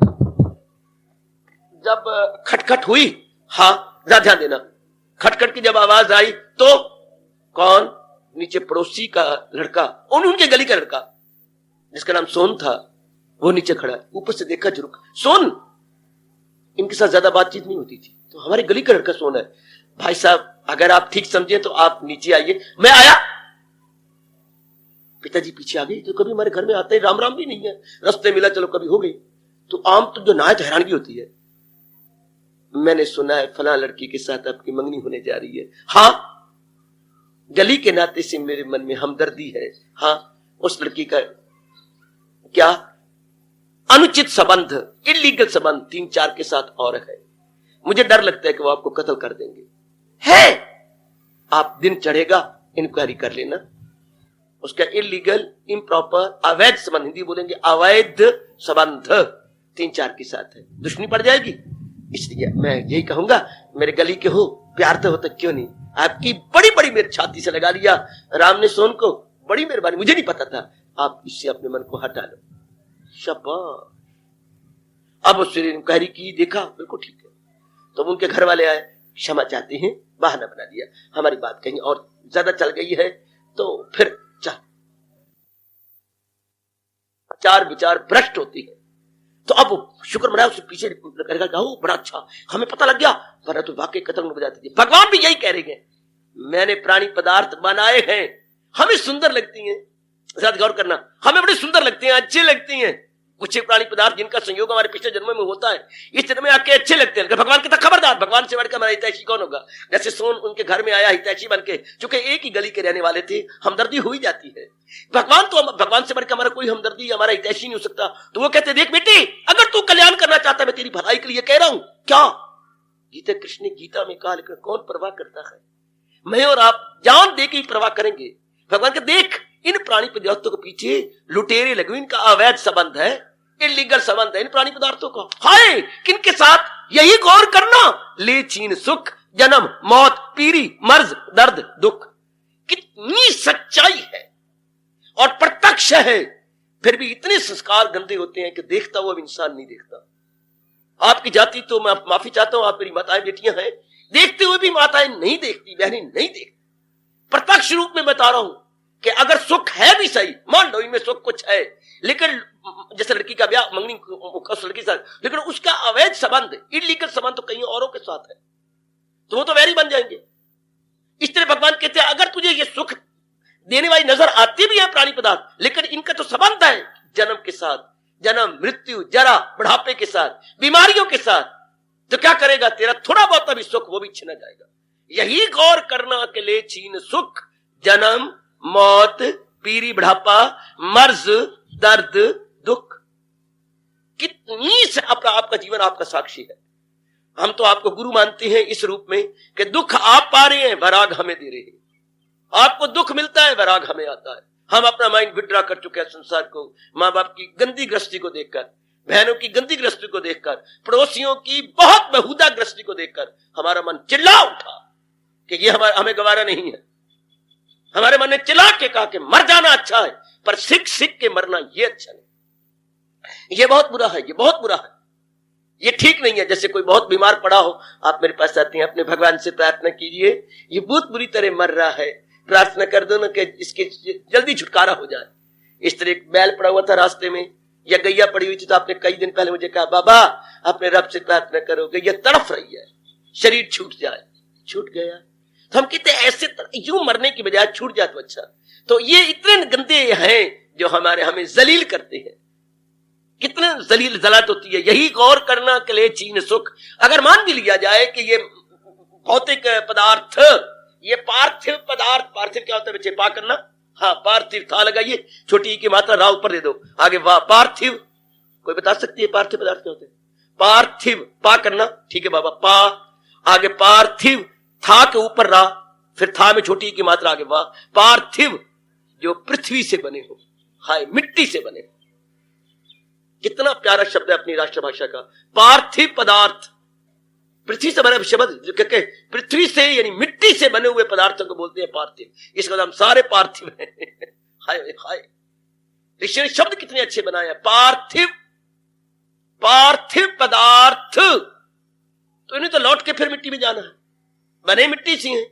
जब खटखट हुई, हाँ ज्यादा ध्यान देना, खटखट की जब आवाज आई तो कौन? नीचे पड़ोसी का लड़का, उनके गली का लड़का जिसका नाम सोन था, वो नीचे खड़ा है। ऊपर से देखा जरूर, सोन, इनके साथ ज्यादा बातचीत नहीं होती थी, तो हमारे गली का लड़का सोन है। भाई साहब अगर आप ठीक समझे तो आप नीचे आइए। मैं आया, पिताजी पीछे आ गए। तो कभी हमारे घर में आते ही राम राम भी नहीं है, रास्ते मिला चलो कभी हो गई। तो आम तो जो नायत हैरानगी होती है, मैंने सुना है फला लड़की के साथ आपकी मंगनी होने जा रही है। हाँ, गली के नाते से मेरे मन में हमदर्दी है। हाँ, उस लड़की का क्या अनुचित संबंध, इलीगल संबंध 3-4 के साथ और है। मुझे डर लगता है कि वो आपको कत्ल कर देंगे। है, आप दिन चढ़ेगा इंक्वायरी कर लेना। उसका इलीगल, इम्प्रॉपर, अवैध संबंध, हिंदी बोलेंगे अवैध संबंध 3-4 के साथ है, दुश्मनी पड़ जाएगी। इसलिए मैं यही कहूंगा, मेरे गली के हो, प्यार तो होता क्यों नहीं। आपकी बड़ी बड़ी मेरी छाती से लगा लिया राम ने सोन को, बड़ी मेहरबानी, मुझे नहीं पता था। आप इससे अपने मन को हटा लो, शाबाश। अब उसने इंक्वायरी की, देखा बिल्कुल ठीक है। तो उनके घर वाले आए, क्षमा चाहते हैं, बहाना बना दिया, हमारी बात कहीं और ज्यादा चल गई है, तो फिर चार विचार भ्रष्ट होती है। तो अब शुक्र मनाया, उससे पीछे करेगा, बड़ा अच्छा हमें पता लग गया, वरना तो वाकई कत्ल हो जाती थी। भगवान भी यही कह रहे हैं, मैंने प्राणी पदार्थ बनाए हैं, हमें सुंदर लगती हैं, ज्यादा गौर करना, हमें बड़ी सुंदर लगती हैं, अच्छी लगती हैं, कुछ एक प्राणी पदार्थ जिनका संयोग हमारे पिछले जन्मों में होता है, इस जन्म में आपके अच्छे लगते हैं, भगवान की खबरदार, भगवान से बढ़कर हमारा हितैषी कौन होगा। जैसे सोन उनके घर में आया हितैषी बन के, चूंकि एक ही गली के रहने वाले थे, हमदर्दी हो ही जाती है। भगवान से बढ़कर हमारा कोई हमदर्दी, हमारा हितैषी नहीं हो सकता। तो वो कहते देख बेटी, अगर तू कल्याण करना चाहता, मैं तेरी भलाई के लिए कह रहा हूं। क्या गीता कृष्ण ने गीता में कहा, लेकिन कौन परवाह करता है। मैं और आप जान दे के परवाह करेंगे। भगवान के देख, इन प्राणी पदार्थों के पीछे लुटेरे लगे, इनका अवैध संबंध है, इलीगल संबंध है इन प्राणी पदार्थों का। हाय किनके साथ, यही गौर करना, ले छीन सुख, जन्म मौत, पीरी मर्ज, दर्द दुख। कितनी सच्चाई है और प्रत्यक्ष है, फिर भी इतने संस्कार गंदे होते हैं कि देखता हुआ भी इंसान नहीं देखता। आपकी जाति तो मैं माफी चाहता हूं, आप मेरी माताएं बेटियां हैं, देखते हुए भी माताएं नहीं देखती, बहनें नहीं देखती। प्रत्यक्ष रूप में बता रहा हूं कि अगर सुख है भी सही, मान लो इनमें सुख कुछ है, लेकिन जैसे लड़की का ब्याह मंगनी उस लड़की साथ, लेकिन उसका अवैध संबंध, इलीगल संबंध तो कहीं औरों के साथ है, तो वो तो वैरी बन जाएंगे। इस तरह भगवान कहते हैं अगर तुझे ये सुख देने वाली नजर आती भी है प्राणी पदार्थ, लेकिन इनका तो संबंध है जन्म के साथ, जन्म मृत्यु जरा बुढ़ापे के साथ, बीमारियों के साथ, तो क्या करेगा, तेरा थोड़ा बहुत भी सुख वो भी छिना जाएगा। यही गौर करना के ले छीन सुख, जन्म मौत, पीरी बुढ़ापा, मर्ज, दर्द दुख। कितनी से आपका जीवन आपका साक्षी है। हम तो आपको गुरु मानते हैं इस रूप में कि दुख आप पा रहे हैं, वैराग हमें दे रहे हैं। आपको दुख मिलता है, वैराग हमें आता है। हम अपना माइंड विड्रा कर चुके हैं संसार को, माँ बाप की गंदी गृहस्थी को देखकर, बहनों की गंदी गृहस्थी को देखकर, पड़ोसियों की बहुत बेहुदा गृहस्थी को देखकर हमारा मन चिल्ला उठा कि ये हमें गवारा नहीं है। हमारे मन ने चिल्ला के कहा कि मर जाना अच्छा है, पर सिख सिख के मरना ये अच्छा नहीं, ये बहुत बुरा है, ये बहुत बुरा है, ये ठीक नहीं है। जैसे कोई बहुत बीमार पड़ा हो, आप मेरे पास आते हैं, अपने भगवान से प्रार्थना कीजिए, ये बहुत बुरी तरह मर रहा है, प्रार्थना कर दो ना कि इसके जल्दी छुटकारा हो जाए। इस तरह एक बैल पड़ा हुआ था रास्ते में, या गैया पड़ी हुई थी, तो आपने कई दिन पहले मुझे कहा बाबा अपने रब से प्रार्थना करो, गैया तड़फ रही है, शरीर छूट जाए। छूट गया। तो हम कहते हैं ऐसे यूं मरने की बजाय छूट जाए तो अच्छा। तो ये इतने गंदे हैं जो हमें जलील करते हैं। कितने जलील जलात होती है। यही गौर करना के लिए छीन सुख। अगर मान भी लिया जाए कि ये भौतिक पदार्थ, ये पार्थिव पदार्थ, पार्थिव क्या होता है बच्चे, पा करना, हाँ पार्थिव था लगाइए, छोटी की मात्रा रा ऊपर दे दो, आगे वाह। पार्थिव कोई बता सकती है पार्थिव पदार्थ क्या होते हैं? पार्थिव पा करना, ठीक है बाबा, पा आगे पार्थिव, था के ऊपर रा, फिर था में छोटी की मात्रा आगे वाह। पार्थिव जो पृथ्वी से बने हो, हाय मिट्टी से बने हो। कितना प्यारा शब्द है अपनी राष्ट्रभाषा का, पार्थिव पदार्थ। पृथ्वी से बने शब्द कहते, पृथ्वी से यानी मिट्टी से बने हुए पदार्थों को बोलते हैं पार्थिव। इसका मतलब हम सारे पार्थिव हैं। हाय हाय, ऋषि ने शब्द कितने अच्छे बनाए हैं। पार्थिव, पार्थिव पदार्थ, तो इन्हें तो लौट के फिर मिट्टी में जाना है, बने मिट्टी सी हैं,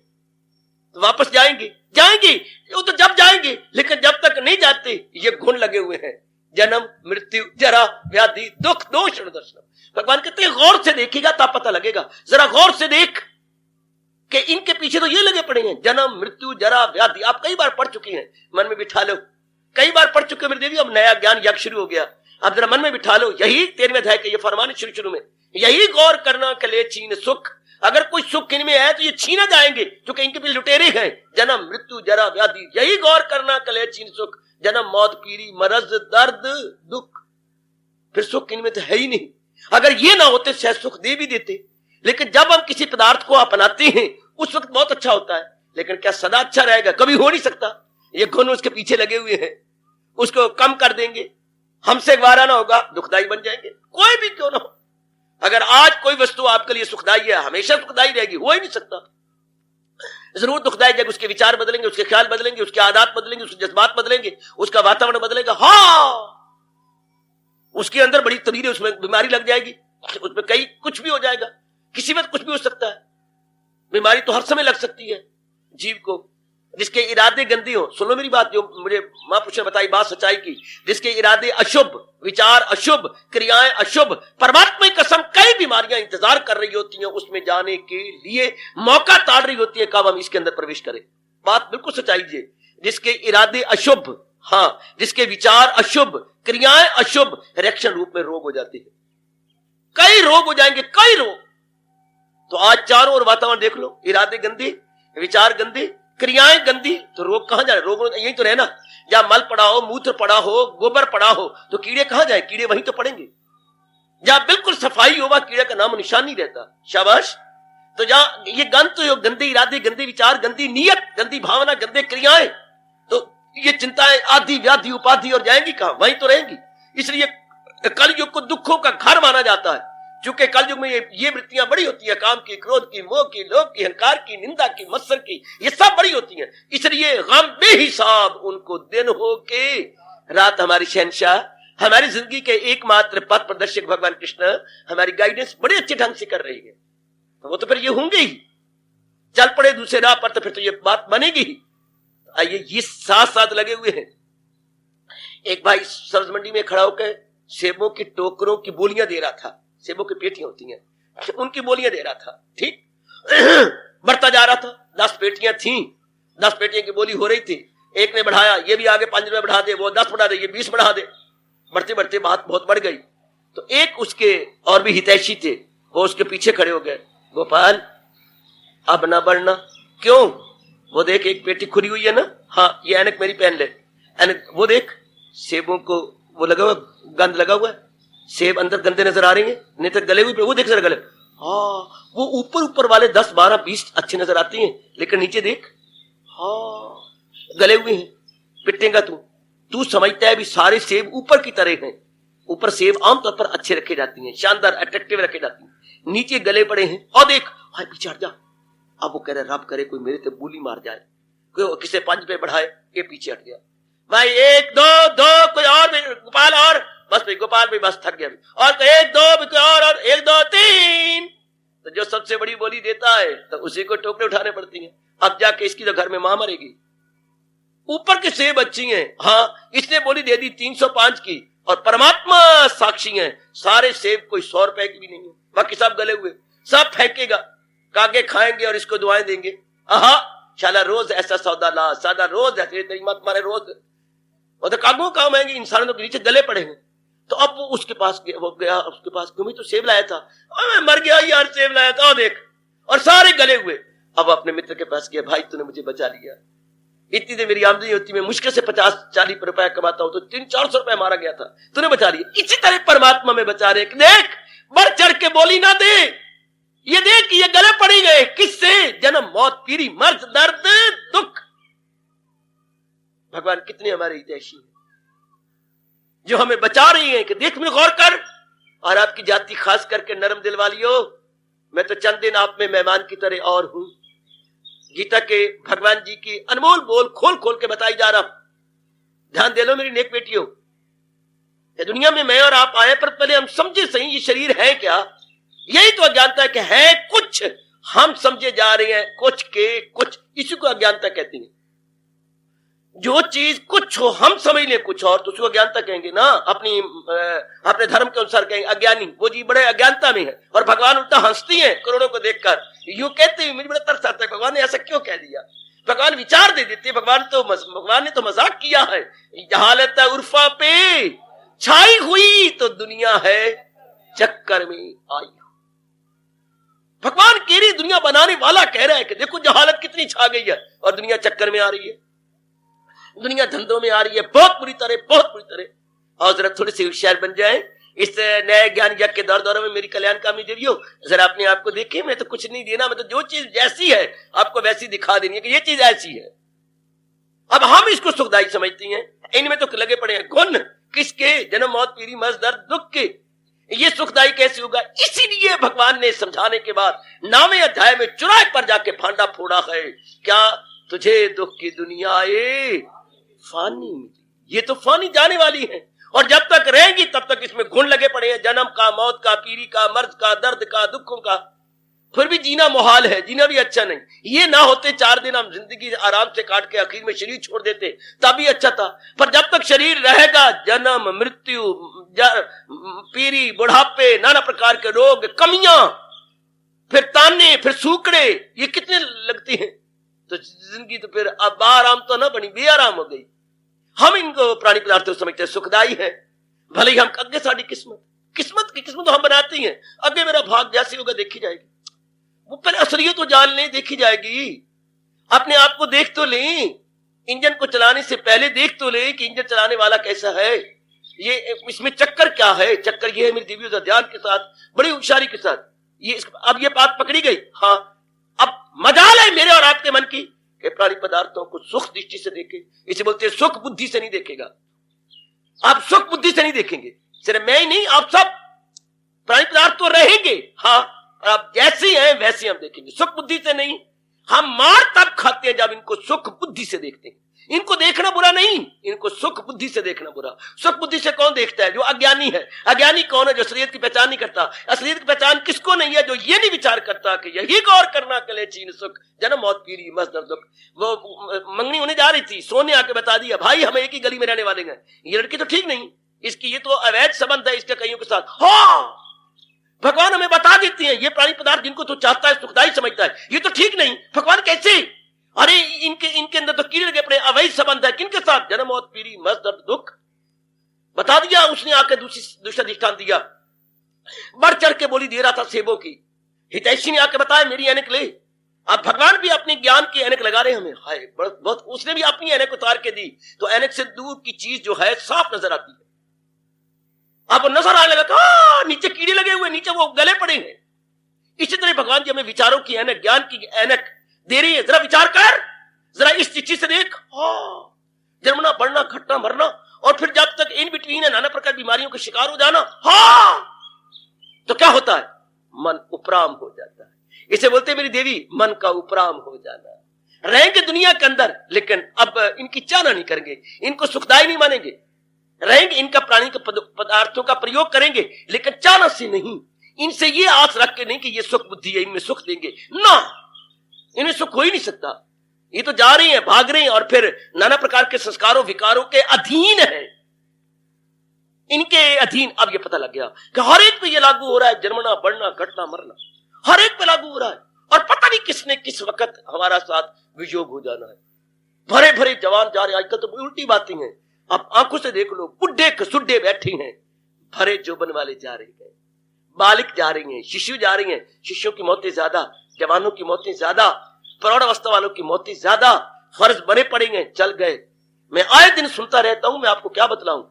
तो वापस जाएंगे, जाएंगे वो तो जब जाएंगे, लेकिन जब तक नहीं जाते ये घुन लगे हुए हैं, जन्म मृत्यु जरा व्याधि दुख दोष दर्शन। भगवान कहते हैं गौर से देखेगा तब पता लगेगा। जरा गौर से देख कि इनके पीछे तो ये लगे पड़े हैं, जन्म मृत्यु जरा व्याधि। आप कई बार पढ़ चुकी हैं, मन में बिठा लो, कई बार पढ़ चुके मेरे देवी। अब नया ज्ञान यज्ञ शुरू हो गया, अब जरा मन में बिठा लो। यही 13वें अध्याय के ये फरमान शुरू में, यही गौर करना के लिए छीन सुख। अगर कोई सुख इनमें है तो ये छीना जाएंगे, क्योंकि इनके भी लुटेरे हैं, जन्म मृत्यु जरा व्याधि। यही गौर करना के लिए छीन सुख, जन्म मौत पीड़ी मरज दर्द दुख। फिर सुख इनमें तो है ही नहीं। अगर ये ना होते शायद सुख दे भी देते, लेकिन जब हम किसी पदार्थ को अपनाते हैं उस वक्त बहुत अच्छा होता है, लेकिन क्या सदा अच्छा रहेगा? कभी हो नहीं सकता। ये गुण उसके पीछे लगे हुए हैं, उसको कम कर देंगे, हमसे गवारा ना होगा, दुखदाई बन जाएंगे, कोई भी क्यों ना हो। अगर आज कोई वस्तु आपके लिए सुखदाई है, हमेशा सुखदाई रहेगी? हो ही नहीं सकता। जरूर दुखदाई जब उसके विचार बदलेंगे, उसके ख्याल बदलेंगे, उसके आदत बदलेंगे, उसके जज्बात बदलेंगे, उसका वातावरण बदलेगा। हाँ, उसके अंदर बड़ी तबीयत, उसमें बीमारी लग जाएगी, उसमें कई कुछ भी हो जाएगा, किसी वक्त कुछ भी हो सकता है। बीमारी तो हर समय लग सकती है जीव को, जिसके इरादे गंदी हो। सुनो मेरी बात, जो मुझे महापुरुष ने बताई बात सच्चाई की, जिसके इरादे अशुभ, विचार अशुभ, क्रियाएं अशुभ, परमात्मा की कसम कई बीमारियां इंतजार कर रही होती हैं उसमें जाने के लिए, मौका ताड़ रही होती है कब हम इसके अंदर प्रवेश करें। बात बिल्कुल सच्चाई है। जिसके इरादे अशुभ, हाँ, जिसके विचार अशुभ, क्रियाएं अशुभ, रिएक्शन रूप में रोग हो जाती है। कई रोग हो जाएंगे, कई रोग। तो आज चारों ओर वातावरण देख लो, इरादे गंदे, विचार गंदे, क्रियाएं गंदी, तो रोग कहां जाए? रोग यही तो रहना। जहां मल पड़ा हो, मूत्र पड़ा हो, गोबर पड़ा हो, तो कीड़े कहां जाए? कीड़े वहीं तो पड़ेंगे। जहां बिल्कुल सफाई होगा, कीड़े का नाम निशान नहीं रहता। शाबाश। तो जहां ये गंद, तो गंदे इरादे, गंदे विचार, गंदी नीयत, गंदी भावना, गंदे क्रियाएं, तो ये चिंताएं आदि व्याधि उपाधि और जाएंगी कहां? वहीं तो रहेंगी। इसलिए कलयुग को दुखों का घर माना जाता है, क्योंकि कलयुग में ये वृत्तियां बड़ी होती है, काम की, क्रोध की, मोह की, लोभ की, अहंकार की, निंदा की, मत्सर की, ये सब बड़ी होती हैं। इसलिए गम बेहिसाब उनको दिन हो के रात। हमारी शहंशाह, हमारी जिंदगी के एकमात्र पथ प्रदर्शक भगवान कृष्ण हमारी गाइडेंस बड़े अच्छे ढंग से कर रही है। तो वो तो फिर ये होंगे ही, चल पड़े दूसरे राह पर, तो फिर तो ये बात बनेगी ही। आइए, ये साथ साथ लगे हुए हैं। एक भाई सब्ज मंडी में खड़ा होकर सेबों की टोकरों की बोलियां दे रहा था। सेबों की पेटियां होती हैं, उनकी बोलियां दे रहा था। ठीक बढ़ता जा रहा था। 10 पेटियां थी, 10 पेटियां की बोली हो रही थी। एक ने बढ़ाया, ये भी आगे 5 रुपए बढ़ा दे, वो 10 बढ़ा दे, ये 20 बढ़ा दे। बढ़ते बढ़ते बात बहुत बढ़ गई। तो एक उसके और भी हितैषी थे, वो उसके पीछे खड़े हो गए। गोपाल, अब ना बढ़ना। क्यों? वो देख, एक पेटी खुली हुई है ना, हाँ, ये ऐनक मेरी पहन ले। ऐनक वो देख, सेबों को वो लगा हुआ, गंद लगा हुआ है, सेब अंदर गंदे नजर आ रहे हैं, नहीं तो गले हुए पे वो देख जरा गले। हाँ, वो ऊपर ऊपर वाले 10, 12, 20 अच्छे नजर आती हैं, लेकिन नीचे देख, हाँ, गले हुए हैं। पिटेगा तू समझता है भी सारे सेब ऊपर की तरह हैं। ऊपर सेब आमतौर पर अच्छे रखे जाती हैं, शानदार अट्रैक्टिव रखे जाती हैं, नीचे गले पड़े हैं। और देख, हाय पीछे हट जा। अब वो कह रहे, रब करे कोई मेरे से बोली मार जाए, कोई किसे 5 पे बढ़ाए, ये पीछे हट गया। भाई 1 2 2, कोई और भी, गोपाल, और बस भाई, गोपाल भी बस थक गया। और तो 1 2 कोई और 1 2 3। तो जो सबसे बड़ी बोली देता है, तो उसी को टोकरे उठाने पड़ती हैं। अब जाके इसकी तो घर में मां मरेगी। ऊपर के सेब अच्छी हैं, हाँ, इसने बोली दे दी 305 की, और परमात्मा साक्षी है, सारे सेब कोई 100 रुपए की भी नहीं है, बाकी सब गले हुए, सब फेंकेगा, कागे खाएंगे और इसको दुआएं देंगे। आहा, शाला रोज ऐसा सौदा ला, सादा रोज ऐसे, तेरी मत मारे रोज। और तो कागों काम आएंगे, इंसानों के नीचे गले पड़े हैं। तो अब वो उसके पास गया, उसके पास क्यों? तो सेब लाया था। मैं मर गया यार, सेब लाया था, देख, और सारे गले हुए। अब अपने मित्र के पास गया, भाई तूने मुझे बचा लिया, इतनी देर मेरी आमदनी होती, मैं मुश्किल से 50-40 रुपया कमाता हूं, तो 300-400 रुपया मारा गया था, तूने बचा लिया। इसी तरह परमात्मा में बचा रहे। देख, बढ़ चढ़ के बोली ना दे, ये देख ये गले पड़ी गए, किससे? जन्म, मौत, पीढ़ी, मर्द, दर्द, दुख। भगवान कितने हमारे हितैषी हैं, जो हमें बचा रही हैं कि देख में गौर कर। और आपकी जाति खास करके नरम दिल वालियों, मैं तो चंद दिन आप में मेहमान की तरह और हूं। गीता के भगवान जी की अनमोल बोल खोल खोल के बताई जा रहा हूं। ध्यान दे लो मेरी नेक बेटियों, दुनिया में मैं और आप आए, पर पहले हम समझे सही ये शरीर है क्या। यही तो अज्ञानता है कि है कुछ, हम समझे जा रहे हैं कुछ के कुछ, इसी को अज्ञानता कहती है। जो चीज कुछ हो हम समझ लें कुछ और, तो उसको अज्ञानता कहेंगे ना। अपने धर्म के अनुसार कहेंगे अज्ञानी, वो जी बड़े अज्ञानता में है। और भगवान उल्टा हंसती हैं करोड़ों को देखकर, यूं कहते हैं, मुझे बड़ा तरस आता है, भगवान ने ऐसा क्यों कह दिया। भगवान विचार दे देते, भगवान ने तो मजाक किया है। जहालत उर्फा पे छाई हुई तो दुनिया है चक्कर में आई। भगवान कह रही, दुनिया बनाने वाला कह रहा है कि देखो जहालत कितनी छा गई है और दुनिया चक्कर में आ रही है, दुनिया धंधों में आ रही है, बहुत बुरी तरह, बहुत बुरी तरह। और जरा थोड़े से होशियार बन जाएं इस नए ज्ञान यज्ञ के दौर दौर में। मेरी कल्याणकामी देवियों, जरा अपने आप को देखिए, मैं तो कुछ नहीं देना, मैं तो जो चीज जैसी है आपको वैसी दिखा देनी है कि ये चीज ऐसी है। अब हम इसको सुखदायी समझती हैं, इनमें तो लगे पड़े हैं गुण, किसके? जन्म, मौत, पीढ़ी, मर्द, दर्द, दुख के। ये सुखदायी कैसे होगा? इसीलिए भगवान ने समझाने के बाद 9वें अध्याय में चुराए पर जाके फांडा फोड़ा है। क्या? तुझे दुख की दुनिया ये फानी मिली, ये तो फानी जाने वाली है, और जब तक रहेगी तब तक इसमें गुण लगे पड़े हैं, जन्म का, मौत का, पीढ़ी का, मर्द का, दर्द का, दुखों का। फिर भी जीना मुहाल है, जीना भी अच्छा नहीं। ये ना होते 4 दिन हम जिंदगी आराम से काट के आखिर में शरीर छोड़ देते, तभी अच्छा था। पर जब तक शरीर रहेगा, जन्म, मृत्यु, पीढ़ी, बुढ़ापे, नाना प्रकार के रोग, कमियां, फिर ताने, फिर सूकड़े, ये कितने लगती हैं। तो जिंदगी तो फिर अब आराम तो ना बनी, बेआराम हो गई। हम इनको प्राणी पदार्थों समझते हैं सुखदायी है, भले ही हम अगे साड़ी किस्मत की किस्मत तो हम बनाते हैं, अगे मेरा भाग जैसे होगा देखी जाएगी। वो पहले असलियत तो जान लें, देखी जाएगी। अपने आप को देख तो लें, इंजन को चलाने से पहले देख तो लें कि इंजन चलाने वाला कैसा है, ये इसमें चक्कर क्या है। चक्कर ये है मेरी देवी ध्यान के साथ, बड़ी होशियारी के साथ ये अब ये बात पकड़ी गई। हाँ, अब मजाल है मेरे और आपके मन की कि प्राणी पदार्थों को सुख दृष्टि से देखे। इसे बोलते हैं सुख बुद्धि से नहीं देखेगा। आप सुख बुद्धि से नहीं देखेंगे, सिर्फ मैं ही नहीं, आप सब प्राणी पदार्थ तो रहेंगे, हाँ, और आप जैसे हैं वैसे हम देखेंगे, सुख बुद्धि से नहीं। हम मार तब खाते हैं जब इनको सुख बुद्धि से देखते हैं। इनको देखना बुरा नहीं, इनको सुख बुद्धि से देखना बुरा। सुख बुद्धि से कौन देखता है? जो अज्ञानी है। अज्ञानी कौन है? जो असलियत की पहचान नहीं करता। असलियत की पहचान किसको नहीं है? जो ये नहीं विचार करता कि यही गौर करना के लिए चीन सुख जन्म मौत पीरी मस्त दर्द दुख। वो मंगनी होने जा रही थी, सोने आके बता दिया भाई हम एक ही गली में रहने वाले हैं। ये लड़की तो ठीक नहीं, इसकी ये तो अवैध संबंध है इसके कईयों के साथ। हाँ, भगवान हमें बता देते हैं ये प्राणी पदार्थ जिनको तो चाहता है सुखदायी समझता है, ये तो ठीक नहीं। भगवान कैसे? अरे इनके अंदर तो कीड़े लगे पड़े, अवैध संबंध है। किनके साथ? जन्म मौत पीड़ी मस्त दर्द दुख। बता दिया उसने आके, दूसरा दृष्टांत दिया, बढ़ चढ़ के बोली दे रहा था सेबों की। हितैषी ने आके बताया मेरी ऐनक ले। अब भगवान भी अपने ज्ञान की ऐनक लगा रहे हमें। हाय बहुत, उसने भी अपनी ऐनक उतार के दी तो ऐनक से दूर की चीज जो है साफ नजर आती है। अब नजर आने लगा नीचे कीड़े लगे हुए, नीचे वो गले पड़े हैं। इसी तरह भगवान जी हमें विचारों की ऐनक, ज्ञान की ऐनक दे रही है। जरा विचार कर, जरा इस चिट्ठी से देख। हाँ, जन्मना बढ़ना घटना मरना, और फिर जब तक इन बिटवीन है नाना प्रकार बीमारियों के शिकार हो जाना। हाँ, तो क्या होता है? मन उपराम हो जाता है। इसे बोलते हैं मेरी देवी मन का उपराम हो जाना। रहेंगे दुनिया के अंदर लेकिन अब इनकी चाहना नहीं करेंगे, इनको सुखदायी नहीं मानेंगे। रहेंगे इनका प्राणी के पदार्थों का प्रयोग करेंगे लेकिन चाहना से नहीं, इनसे ये आस रख के नहीं कि ये सुख बुद्धि है इनमें सुख देंगे ना, इन्हें सुख हो ही नहीं सकता। ये तो जा रही हैं, भाग रही हैं और फिर नाना प्रकार के संस्कारों विकारों के अधीन है, इनके अधीन। अब ये पता लग गया कि हर एक पे ये लागू हो रहा है, जन्मना बढ़ना घटना मरना हर एक पे लागू हो रहा है। और पता नहीं किसने किस वक्त हमारा साथ वियोग हो जाना है। भरे भरे जवान जा रहे, आजकल तो उल्टी बातें हैं, आप आंखों से देख लो, बुढ़े सुड्ढे बैठे हैं, भरे जोबन वाले जा रहे हैं, बालिक जा रही हैं, शिशु जा रही हैं। शिशुओं की मौतें ज्यादा, जवानों की मौतें ज्यादा, प्रौढ़ अवस्था वालों की मौतें ज्यादा। फर्ज बने पड़ेंगे, चल गए। मैं आए दिन सुनता रहता हूं, मैं आपको क्या बतलाऊं।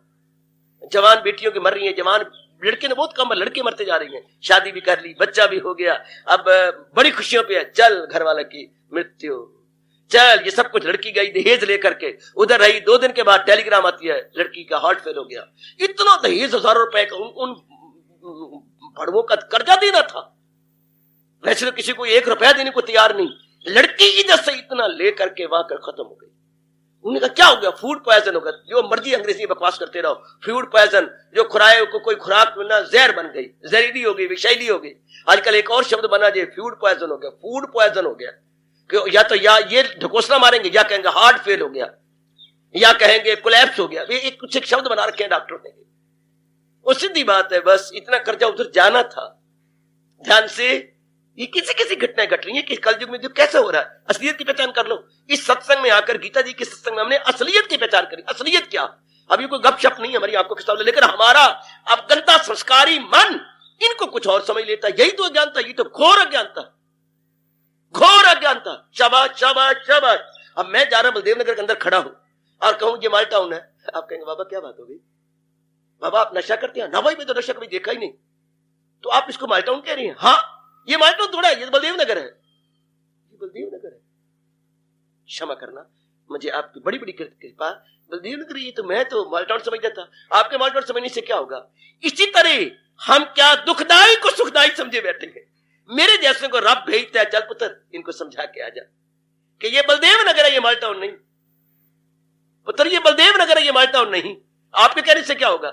जवान बेटियों की मर रही है, जवान लड़के ने बहुत कम, लड़के मरते जा रही हैं। शादी भी कर ली, बच्चा भी हो गया, अब बड़ी खुशियों पे है, चल घर वाले की मृत्यु, चल ये सब कुछ। लड़की गई दहेज लेकर के, उधर रही, 2 दिन के बाद टेलीग्राम आती है लड़की का हार्ट फेल हो गया। इतना दहेज हजारों रुपए का उन भड़वों का कर्जा देना था। वैसे तो किसी को 1 रुपया देने को तैयार नहीं, लड़की इधर से इतना लेकर के वहां कर खत्म हो गई। उन्होंने कहा क्या हो गया? फूड पॉइजन हो गया। जो मर्जी अंग्रेजी बकवास करते रहो, फूड पॉइजन, जो खुराए को कोई खुराक मिलना जहर बन गई, जहरीली हो गई, विषैली हो गई। आजकल एक और शब्द बना जे फूड पॉइजन हो गया, फूड पॉइजन हो गया। या तो या ये ढकोसला मारेंगे, या कहेंगे हार्ट फेल हो गया, या कहेंगे कोलैप्स हो गया। ये कुछ एक शब्द बना रखे हैं डॉक्टर ने। वो सीधी बात है, बस इतना कर्जा उधर जाना था। ध्यान से, ये किसी किसी घटनाएं घट रही है कि कलयुग में जो कैसे हो रहा है। असलियत की पहचान कर लो। इस सत्संग में आकर, गीता जी के सत्संग में हमने असलियत की पहचान करी। असलियत क्या? अभी कोई गपशप नहीं है हमारी आंखों के सामने, लेकिन हमारा अब गंदा संस्कारी मन इनको कुछ और समझ लेता। यही तो अज्ञानता, ये तो घोर अज्ञानता, घोर अज्ञानता। शाबाश शाबाश शाबाश। अब मैं जा रहा बलदेव नगर के अंदर खड़ा हूं और कहूं ये माल टाउन है, आप कहेंगे बाबा क्या बात हो गई, बाबा आप नशा करते हैं? ना भाई मैं तो नशा कभी देखा ही नहीं। तो आप इसको माल टाउन कह रही हैं? हाँ, ये माल टाउन थोड़ा है, ये बलदेव नगर है, ये बलदेव नगर है। क्षमा करना, मुझे आपकी बड़ी बड़ी कृपा। बलदेव नगर, ये तो मैं तो माल टाउन समझता था, आपके माल टाउन समझने से क्या होगा। इसी तरह हम क्या दुखदाई को सुखदाई समझे बैठे हैं। मेरे जैसे को रब भेजता है, चल पुत्र इनको समझा के आ जा कि ये बलदेव नगर है, ये माल टाउन नहीं। पुत्र ये बलदेव नगर है, ये माल टाउन नहीं। आपके कहने से क्या होगा?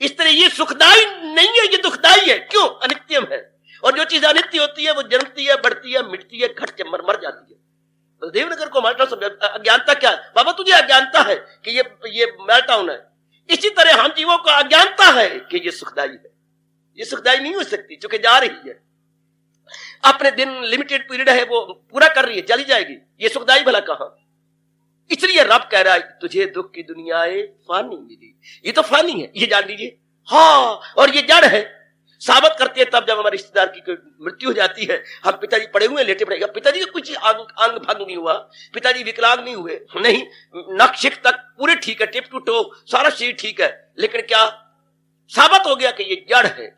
इस तरह ये सुखदाई नहीं है, ये दुखदाई है। क्यों? अनित्यम है। और जो चीज अनित्य होती है वो जन्मती है, बढ़ती है, मिटती है, घट के मर जाती है। बलदेव नगर को माल टाउन समझा। अज्ञानता क्या है? बाबा तुझे अज्ञानता है कि ये माल टाउन है। इसी तरह हम जीवों को अज्ञानता है कि ये सुखदाई है। ये सुखदाई नहीं हो सकती, चूंकि जा रही है, अपने दिन लिमिटेड पीरियड है वो पूरा कर रही है, चली जाएगी। ये सुखदाई भला कहां? इसलिए रब कह रहा है तुझे दुख की दुनियाएं फानी मिली, ये तो फानी है, ये जान लीजिए। हाँ, और ये जड़ है। साबित करते हैं तब जब हमारे रिश्तेदार की मृत्यु हो जाती है, हम पिताजी पड़े हुए लेटे पड़े, पिताजी का कुछ अंग भंग नहीं हुआ, पिताजी विकलांग नहीं हुए, नहीं, नख शिख तक पूरे ठीक है, टिप टू टो सारा शरीर ठीक है, लेकिन क्या साबित हो गया कि ये जड़ है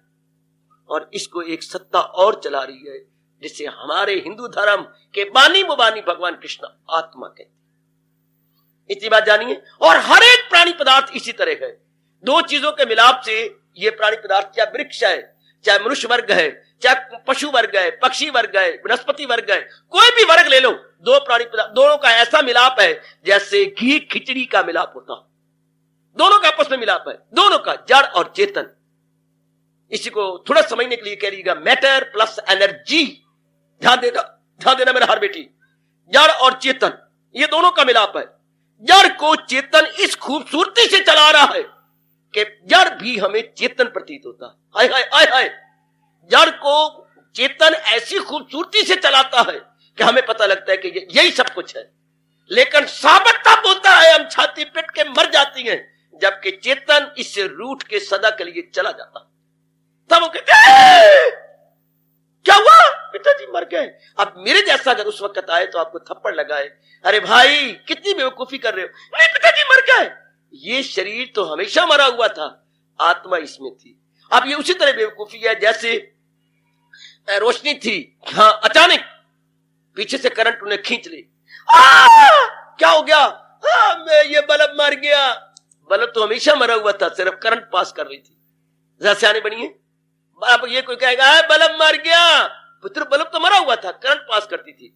और इसको एक सत्ता और चला रही है, जिसे हमारे हिंदू धर्म के बानी मुबानी भगवान कृष्ण आत्मा कहते हैं। इतनी बात जानिए। और हर एक प्राणी पदार्थ इसी तरह है, दो चीजों के मिलाप से ये प्राणी पदार्थ, चाहे वृक्ष है, चाहे मनुष्य वर्ग है, चाहे पशु वर्ग है, पक्षी वर्ग है, वनस्पति वर्ग है, कोई भी वर्ग ले लो, दो प्राणी पदार्थ, दोनों का ऐसा मिलाप है जैसे घी खिचड़ी का मिलाप होता, दोनों का आपस में मिलाप है, दोनों का, जड़ और चेतन। इसी को थोड़ा समझने के लिए कह रही मैटर प्लस एनर्जी। ध्यान देना मेरा हर बेटी, जड़ और चेतन ये दोनों का मिलाप है। जड़ को चेतन इस खूबसूरती से चला रहा है कि जड़ भी हमें चेतन प्रतीत होता है। हाय हाय हाय हाय, जड़ को चेतन ऐसी खूबसूरती से चलाता है कि हमें पता लगता है कि यही सब कुछ है, लेकिन साबित तब होता है हम छाती पिट के मर जाती हैं जबकि चेतन इससे रूठ के सदा के लिए चला जाता। तब वो कहते क्या हुआ, पिताजी मर गए। अब मेरे जैसा अगर उस वक्त आए तो आपको थप्पड़ लगाए, अरे भाई कितनी बेवकूफी कर रहे हो, नहीं पिताजी मर गए। ये शरीर तो हमेशा मरा हुआ था, आत्मा इसमें थी। अब ये उसी तरह बेवकूफी है जैसे रोशनी थी, हाँ, अचानक पीछे से करंट उन्हें खींच ली, क्या हो गया, ये बल्ब मर गया। बल्ब तो हमेशा मरा हुआ था, सिर्फ करंट पास कर रही थी। जरा सियाने बनिए। अब ये कोई कहेगा बल्ब मर गया, पुत्र बल्ब तो मरा हुआ था, करंट पास करती थी।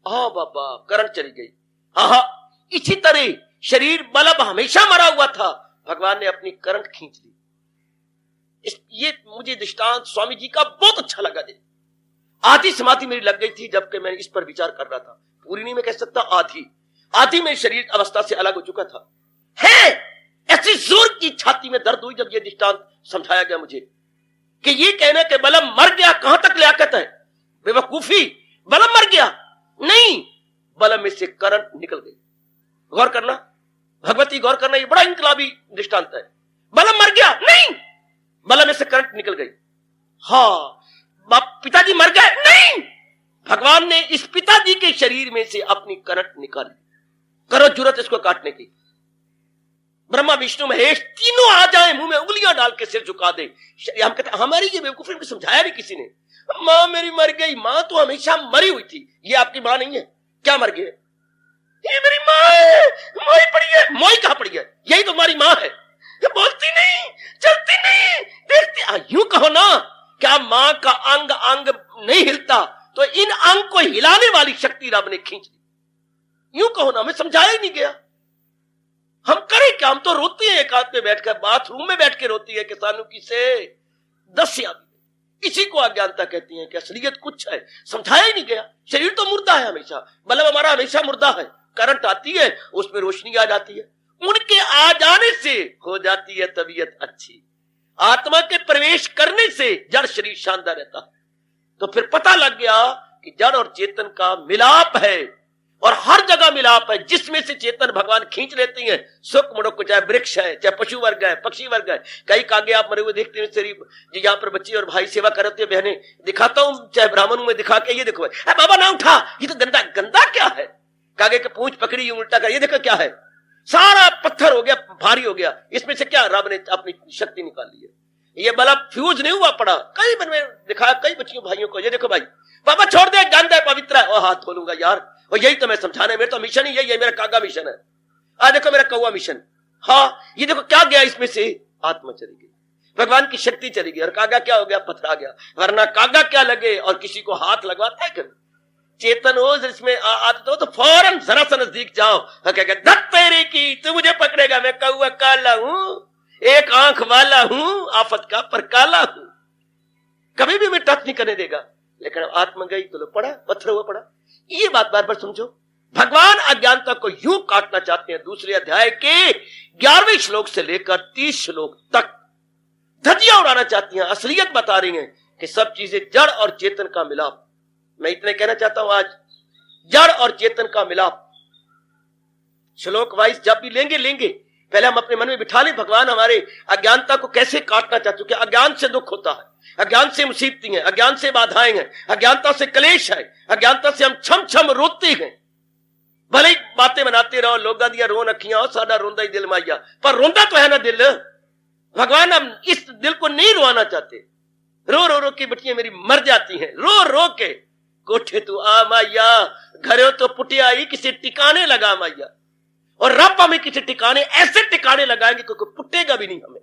हाँ बाबा, करंट चली गई। हाँ, इसी तरह शरीर बल्ब हमेशा मरा हुआ था, भगवान ने अपनी करंट खींच ली। ये मुझे दृष्टांत स्वामी जी का बहुत अच्छा लगा। आधी समाधि मेरी लग गई थी जबकि मैं इस पर विचार कर रहा था, पूरी नहीं मैं कह सकता, आधी में शरीर अवस्था से अलग हो चुका था। है ऐसी जोर की छाती में दर्द हुई जब ये दृष्टांत समझाया गया मुझे कि ये कहना कि बल्ब मर गया कहां तक लियाकत है, बेवकूफी। बल्ब मर गया नहीं, बल्ब में से करंट निकल गई। गौर करना भगवती, गौर करना, ये बड़ा इंकलाबी दृष्टांत है। बल्ब मर गया नहीं, बल्ब में से करंट निकल गई। हाँ, पिताजी मर गए नहीं, भगवान ने इस पिताजी के शरीर में से अपनी करंट निकाली। करो जरूरत इसको काटने की, ब्रह्मा विष्णु महेश तीनों आ जाए, मुंह में उंगलियां डाल के सिर झुका दे। हम कहते हमारी ये बेवकूफी को समझाया नहीं किसी ने। मां मेरी मर गई, मां तो हमेशा मरी हुई थी, ये आपकी मां नहीं है क्या, मर गई? ये मेरी मां है, मोई पड़ी है। मोई कहां पड़ी है? यही तो हमारी मां है, बोलती नहीं, चलती नहीं, देखती। यूं कहो ना, क्या मां का अंग अंग नहीं हिलता तो इन अंग को हिलाने वाली शक्ति रब ने खींच ली। यूं कहो ना, हमें समझाया ही नहीं गया। हम करें क्या, हम तो रोते हैं एकांत में बैठकर, बाथरूम में बैठ के रोती है कि सानू किसे 10 याद। इसी को अज्ञानता कहती है कि असलियत कुछ है, समझाया ही नहीं गया। शरीर तो मुर्दा है हमेशा, बल्ब हमारा हमेशा मुर्दा है, करंट आती है उसमें रोशनी आ जाती है, उनके आ जाने से हो जाती है तबीयत अच्छी, आत्मा के प्रवेश करने से जड़ शरीर शानदार रहता है। तो फिर पता लग गया कि जड़ और चेतन का मिलाप है, और हर जगह मिलाप है, जिसमें से चेतन भगवान खींच लेती हैं। सुख मुड़क, चाहे वृक्ष है, चाहे पशु वर्ग है, पक्षी वर्ग है। कई कागे आप मरे हुए देखते हैं शरीर, यहाँ पर बच्चे और भाई सेवा करते हैं, बहनें दिखाता हूं, चाहे ब्राह्मणों में दिखा के, ये देखो बाबा ना उठा, ये तो गंदा। गंदा क्या है? कागे के पूंछ पकड़ी उल्टा कर, ये देखो क्या है, सारा पत्थर हो गया, भारी हो गया, इसमें से क्या रब ने अपनी शक्ति निकाल ली है। ये बल्ब फ्यूज नहीं हुआ पड़ा, कई मन में दिखाया कई बच्चियों भाइयों को, ये देखो भाई बाबा छोड़ दे, गंद है, पवित्र है। हाथ धोलूंगा यार, और यही तो मैं समझाना है, मेरा तो मिशन ही यही है, मेरा कागा मिशन है। आज देखो मेरा कौवा मिशन। हाँ, ये देखो क्या गया इसमें से, आत्मा चली गई, भगवान की शक्ति चली गई, और कागा क्या हो गया, पथरा गया। वरना कागा क्या लगे और किसी को हाथ लगवाता है कभी? चेतन हो इसमें आदत हो तो फौरन जरा सा नजदीक जाओ, धत तेरे की, तू मुझे पकड़ेगा, मैं कौवा काला हूं, एक आंख वाला हूं, आफत का पर काला हूं, कभी भी मैं टच नहीं करने देगा। लेकिन आत्मा गई तो पड़ा, पत्थर हुआ पड़ा। ये बात बार बार समझो। भगवान अज्ञानता को यूं काटना चाहते हैं, दूसरे अध्याय के 11वें श्लोक से लेकर 30 श्लोक तक धज्जियां उड़ाना चाहती हैं, असलियत बता रही हैं कि सब चीजें जड़ और चेतन का मिलाप। मैं इतने कहना चाहता हूं, आज जड़ और चेतन का मिलाप श्लोक वाइज जब भी लेंगे पहले हम अपने मन में बिठा लें भगवान हमारे अज्ञानता को कैसे काटना चाहते हो। क्योंकि अज्ञान से दुख होता है, अज्ञान से मुसीबतें हैं, अज्ञान से बाधाएं हैं, अज्ञानता से क्लेश है, अज्ञानता से हम छम छम रोते हैं। भले ही बातें बनाते रहो, लोगा दिया रोन अखियां साडा रोंदा ही दिल माइया, पर रोंदा तो है ना दिल। भगवान हम इस दिल को नहीं रोना चाहते। रो रो रो के बटियां मेरी मर जाती हैं, रो रो के। कोठे तू आ माइया, घरों तो पुटिया ही किसी टिकाने लगा माइया। और रब हमें किसी टिकाने, ऐसे टिकाने लगाएंगे कोई पुटेगा भी नहीं, हमें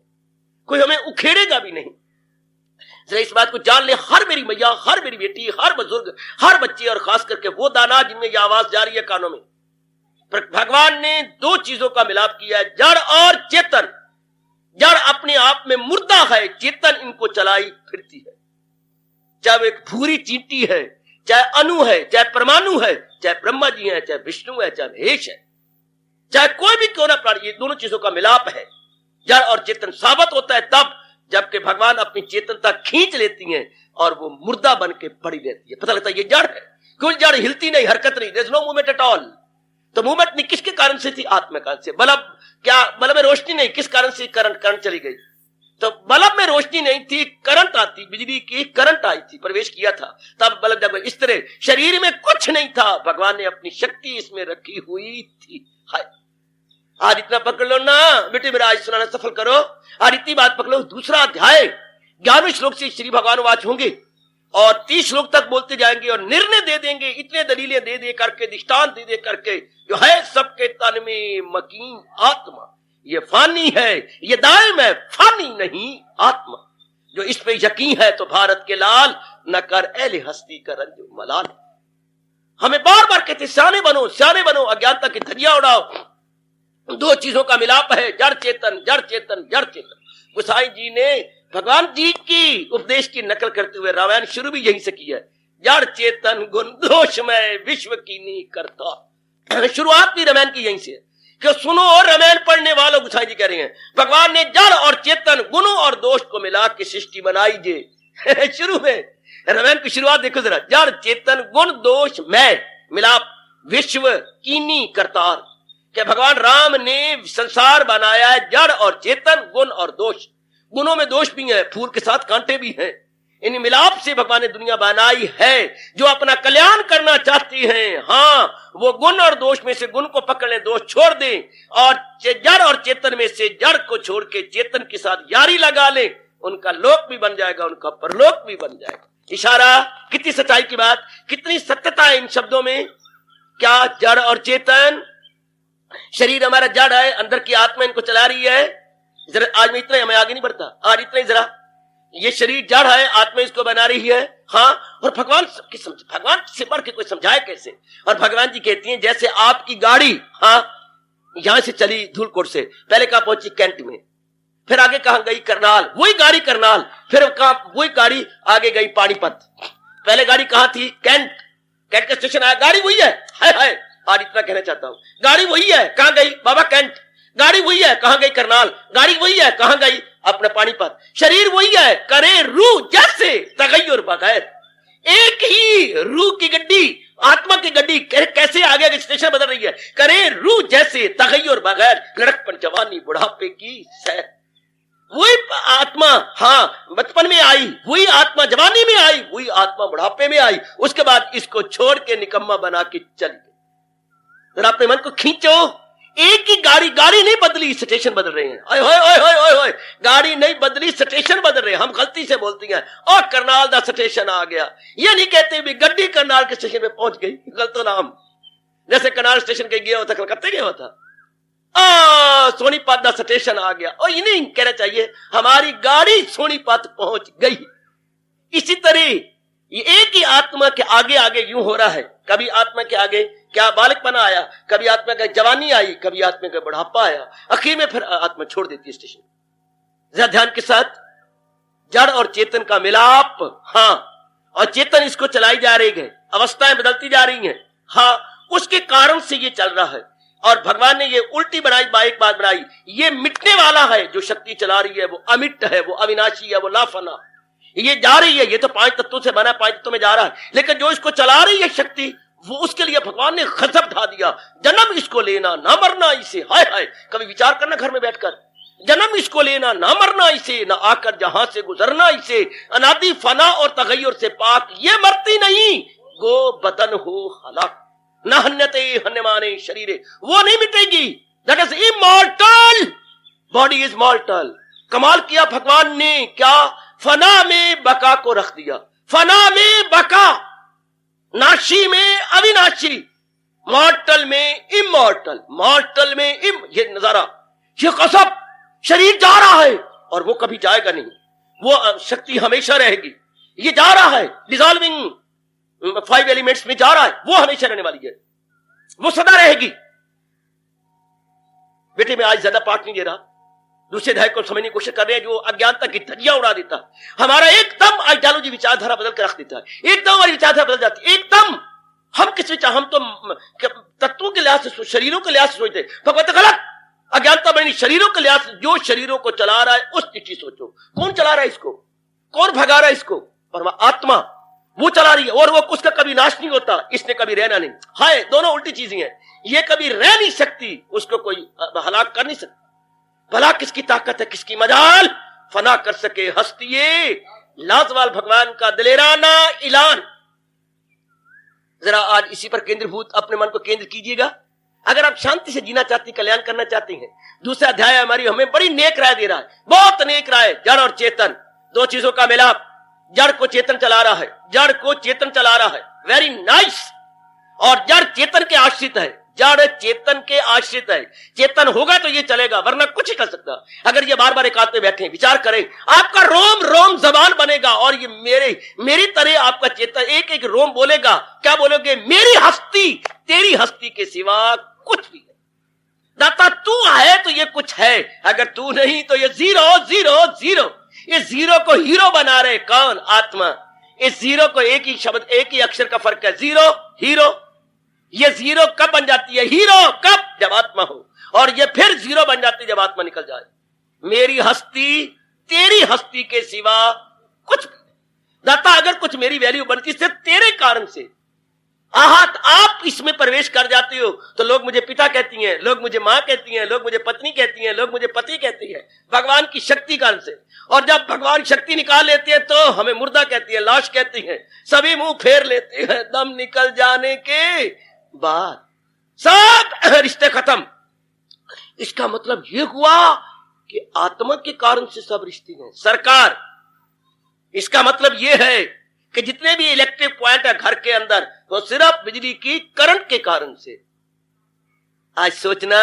कोई हमें उखेड़ेगा भी नहीं। जरा इस बात को जान ले, हर मेरी मैया, हर मेरी बेटी, हर बुजुर्ग, हर बच्चे और खास करके वो दाना जिनमें यह आवाज जा रही है कानों में, भगवान ने दो चीजों का मिलाप किया है, जड़ और चेतन। जड़ अपने आप में मुर्दा है, चेतन इनको चलाई फिरती है। चाहे वो एक भूरी चींटी है, चाहे अणु है, चाहे परमाणु है, चाहे ब्रह्मा जी है, चाहे विष्णु है, चाहे महेश है, चाहे कोई भी क्यों ना प्राणी, ये दोनों चीजों का मिलाप है। जड़ और चेतन साबित होता है तब जबकि भगवान अपनी चेतनता खींच लेती है और वो मुर्दा बन के पड़ी रहती है। पता लगता है ये जड़ है, क्यों जड़ हिलती नहीं, हरकत नहीं, there is no movement at all. तो मूवमेंट नहीं किसके कारण से थी? आत्मा कारण से। बल्ब, क्या बल्ब में रोशनी नहीं, किस कारण से? करंट चली गई। तो बल्ब में रोशनी नहीं थी, करंट आती, बिजली की करंट आई थी, प्रवेश किया था, तब बल्ब जब इस तरह शरीर में कुछ नहीं था, भगवान ने अपनी शक्ति इसमें रखी हुई थी। हाय, आज इतना पकड़ लो ना बेटे, मेरा आज सुनाना सफल करो, आज इतनी बात पकड़ लो। दूसरा अध्याय 11वें श्लोक से श्री भगवान वाच होंगे और 30 श्लोक तक बोलते जाएंगे और निर्णय दे देंगे, इतने दलीलें दे दे करके, दृष्टांत दे दे करके, जो है सबके तन में मकीन आत्मा, ये फानी है, ये दायम है, फानी नहीं आत्मा। जो इस पे यकीन है तो भारत के लाल, न कर एले हस्ती का रंज मलाल। हमें बार बार कहते सियाने बनो, सियाने बनो, अज्ञानता की धज्जियां उड़ाओ। दो चीजों का मिलाप है, जड़ चेतन, जड़ चेतन, जड़ चेतन। गोसाई जी ने भगवान जी की उपदेश की नकल करते हुए रामायण शुरू भी यहीं से किया है। जड़ चेतन गुण दोष में विश्व की नी करता। शुरुआत भी रामायण की यहीं से है कि सुनो और रामायण पढ़ने वालों, गोसाई जी कह रहे हैं भगवान ने जड़ और चेतन, गुणों और दोष को मिला के सृष्टि बनाई जे। शुरू में रामायण की शुरुआत देखो जरा, जड़ चेतन गुण दोष में मिलाप विश्व कीनी करतार। कि भगवान राम ने संसार बनाया है जड़ और चेतन, गुण और दोष। गुणों में दोष भी है, फूल के साथ कांटे भी हैं। इन मिलाप से भगवान ने दुनिया बनाई है। जो अपना कल्याण करना चाहती हैं, हाँ, वो गुण और दोष में से गुण को पकड़ लें, दोष छोड़ दें, और जड़ और चेतन में से जड़ को छोड़ के चेतन के साथ यारी लगा लें, उनका लोक भी बन जाएगा, उनका परलोक भी बन जाएगा। इशारा, कितनी सच्चाई की बात, कितनी सत्यता है इन शब्दों में। क्या जड़ और चेतन? शरीर हमारा जड़ है, अंदर की आत्मा इनको चला रही है। जरा आज में इतना, मैं आगे नहीं बढ़ता, आज इतना ही। जरा ये शरीर जड़ है, आत्मा इसको बना रही है, हाँ। और भगवान सबकी समझ, भगवान से बढ़ के कोई समझाए कैसे? और भगवान जी कहती हैं जैसे आपकी गाड़ी, हाँ, यहां से चली धूलकोट से, पहले कहां पहुंची? कैंट में, फिर आगे कहां गई? करनाल, वही गाड़ी करनाल, फिर कहां? वही गाड़ी आगे गई पानीपत। पहले गाड़ी कहां थी? कैंट, कैंट का स्टेशन आया, गाड़ी वही है, हाय हाय। आज इतना कहना चाहता हूं, गाड़ी वही है, कहां गई? बाबा कैंट। गाड़ी वही है, कहां गई? करनाल। गाड़ी वही है, कहां गई? अपने पानीपत। शरीर वही है, करे रूह जैसे तगैयुर बगैर। एक ही रूह की गड्डी, आत्मा की गड्डी कैसे आगे स्टेशन बदल रही है? करे रूह जैसे तगैयुर बगैर, लड़कपन जवानी बुढ़ापे की सैर। वही आत्मा, हाँ, बचपन में आई, वही आत्मा जवानी में आई, वही आत्मा बुढ़ापे में आई, उसके बाद इसको छोड़ के निकम्मा बना के चली गई। जरा अपने मन को खींचो, एक ही गाड़ी, गाड़ी नहीं बदली, स्टेशन बदल रहे हैं। ओए होए ओए होए ओए होए, गाड़ी नहीं बदली, स्टेशन बदल रहे हैं। हम गलती से बोलती हैं और करनाल दा स्टेशन आ गया, ये नहीं कहते भी गड्डी करनाल के स्टेशन पे पहुंच गई, गलत नाम। जैसे करनाल स्टेशन के गया होता, कलकत्ते गया होता, सोनीपत दा स्टेशन आ गया, और ये नहीं कहना चाहिए हमारी गाड़ी सोनीपत पहुंच गई। इसी तरह ये एक ही आत्मा के आगे आगे यूं हो रहा है। कभी आत्मा के आगे क्या बालकपना आया, कभी आत्मा का जवानी आई, कभी आत्मा का बुढ़ापा आया, आखिर में फिर आत्मा छोड़ देती है स्टेशन। जरा ध्यान के साथ, जड़ और चेतन का मिलाप, हाँ, और चेतन इसको चलाई जा रही है, अवस्थाएं बदलती जा रही हैं, हाँ, उसके कारण से ये चल रहा है। और भगवान ने ये उल्टी बनाई, बाइक बात बनाई, ये मिटने वाला है। जो शक्ति चला रही है वो अमिट है, वो अविनाशी है, वो लाफना। ये जा रही है, ये तो 5 तत्वों से बना, 5 तत्वों में जा रहा है, लेकिन जो इसको चला रही है शक्ति, वो उसके लिए भगवान ने गजब ढा दिया। जन्म इसको लेना ना मरना इसे, हाय हाय। कभी विचार करना घर में बैठकर, जन्म इसको लेना ना मरना इसे, ना आकर जहां से गुजरना इसे, अनादि फना और तगय्युर से पाक ये मरती नहीं, गो बदन हो हलाक, न हन्यते हन्यमाने शरीरे, वो नहीं मिटेगी। That is immortal, body is mortal. कमाल किया भगवान ने, क्या फना में बका को रख दिया, फना में बका, नाशी में अविनाशी, मॉर्टल में इमॉर्टल, मॉर्टल में ये नजारा, ये कसब। शरीर जा रहा है और वो कभी जाएगा नहीं, वो शक्ति हमेशा रहेगी। ये जा रहा है डिसॉल्विंग 5 एलिमेंट्स में जा रहा है, वो हमेशा रहने वाली है, वो सदा रहेगी। बेटे मैं आज ज्यादा पाठ नहीं दे रहा, दूसरे अध्याय को समझने की कोशिश कर रहे हैं जो अज्ञानता की धज्जियां उड़ा देता है, हमारा एकदम आइडियोलॉजी विचारधारा बदल कर रख देता है, एकदम हमारी विचारधारा बदल जाती है एकदम। हम किस विचार, हम तो तत्वों के लिहाज से, शरीरों के लिहाज से सोचते, भगवत गलत। अज्ञानता बनी शरीरों के लिहाज से, जो शरीरों को चला रहा है उस दृष्टि सोचो, कौन चला रहा है इसको, कौन भगा रहा है इसको, परमात्मा आत्मा वो चला रही है, और वो उसका कभी नाश नहीं होता, इसने कभी रहना नहीं। हाय दोनों उल्टी चीजें हैं, ये कभी रह नहीं सकती, उसको कोई हलाक कर नहीं सकता। भला किसकी ताकत है, किसकी मजाल फना कर सके हस्तिये, लाजवाल भगवान का दिलेराना ऐलान। जरा आज इसी पर केंद्रभूत अपने मन को केंद्र कीजिएगा। अगर आप शांति से जीना चाहती हैं, कल्याण करना चाहती हैं, दूसरा अध्याय हमारी हमें बड़ी नेक राय दे रहा है, बहुत नेक राय। जड़ और चेतन, दो चीजों का मिलाप, जड़ को चेतन चला रहा है, जड़ को चेतन चला रहा है, वेरी नाइस। और जड़ चेतन के आश्रित है, जड़ चेतन के आश्रित है, चेतन होगा तो ये चलेगा, वरना कुछ नहीं कर सकता। अगर ये बार बार एकांत में बैठे विचार करें, आपका रोम रोम जबान बनेगा, और ये मेरी तरह आपका चेतन एक एक रोम बोलेगा। क्या बोलोगे? मेरी हस्ती तेरी हस्ती के सिवा कुछ भी है। दाता तू है तो ये कुछ है, अगर तू नहीं तो ये जीरो जीरो जीरो। ये जीरो को हीरो बना रहे कौन? आत्मा। इस जीरो को एक ही शब्द, एक ही अक्षर का फर्क है, जीरो हीरो। ये जीरो कब बन जाती है? हीरो कब? जब आत्मा हो, और ये फिर जीरो बन जाती है जब आत्मा निकल जाए। मेरी हस्ती तेरी हस्ती के सिवा कुछ दाता, अगर कुछ मेरी वैल्यू बनती सिर्फ तेरे कारण से, आहत आप इसमें प्रवेश कर जाते हो तो लोग मुझे पिता कहती हैं, लोग मुझे मां कहती हैं, लोग मुझे पत्नी कहती हैं, लोग मुझे पति कहती है, भगवान की शक्ति कारण से। और जब भगवान शक्ति निकाल लेते हैं तो हमें मुर्दा कहती है, लाश कहती है, सभी मुंह फेर लेते हैं। दम निकल जाने के बाद सब रिश्ते खत्म। इसका मतलब यह हुआ कि आत्मा के कारण से सब रिश्ते हैं सरकार। इसका मतलब यह है कि जितने भी इलेक्ट्रिक पॉइंट है घर के अंदर, वो सिर्फ बिजली की करंट के कारण से। आज सोचना,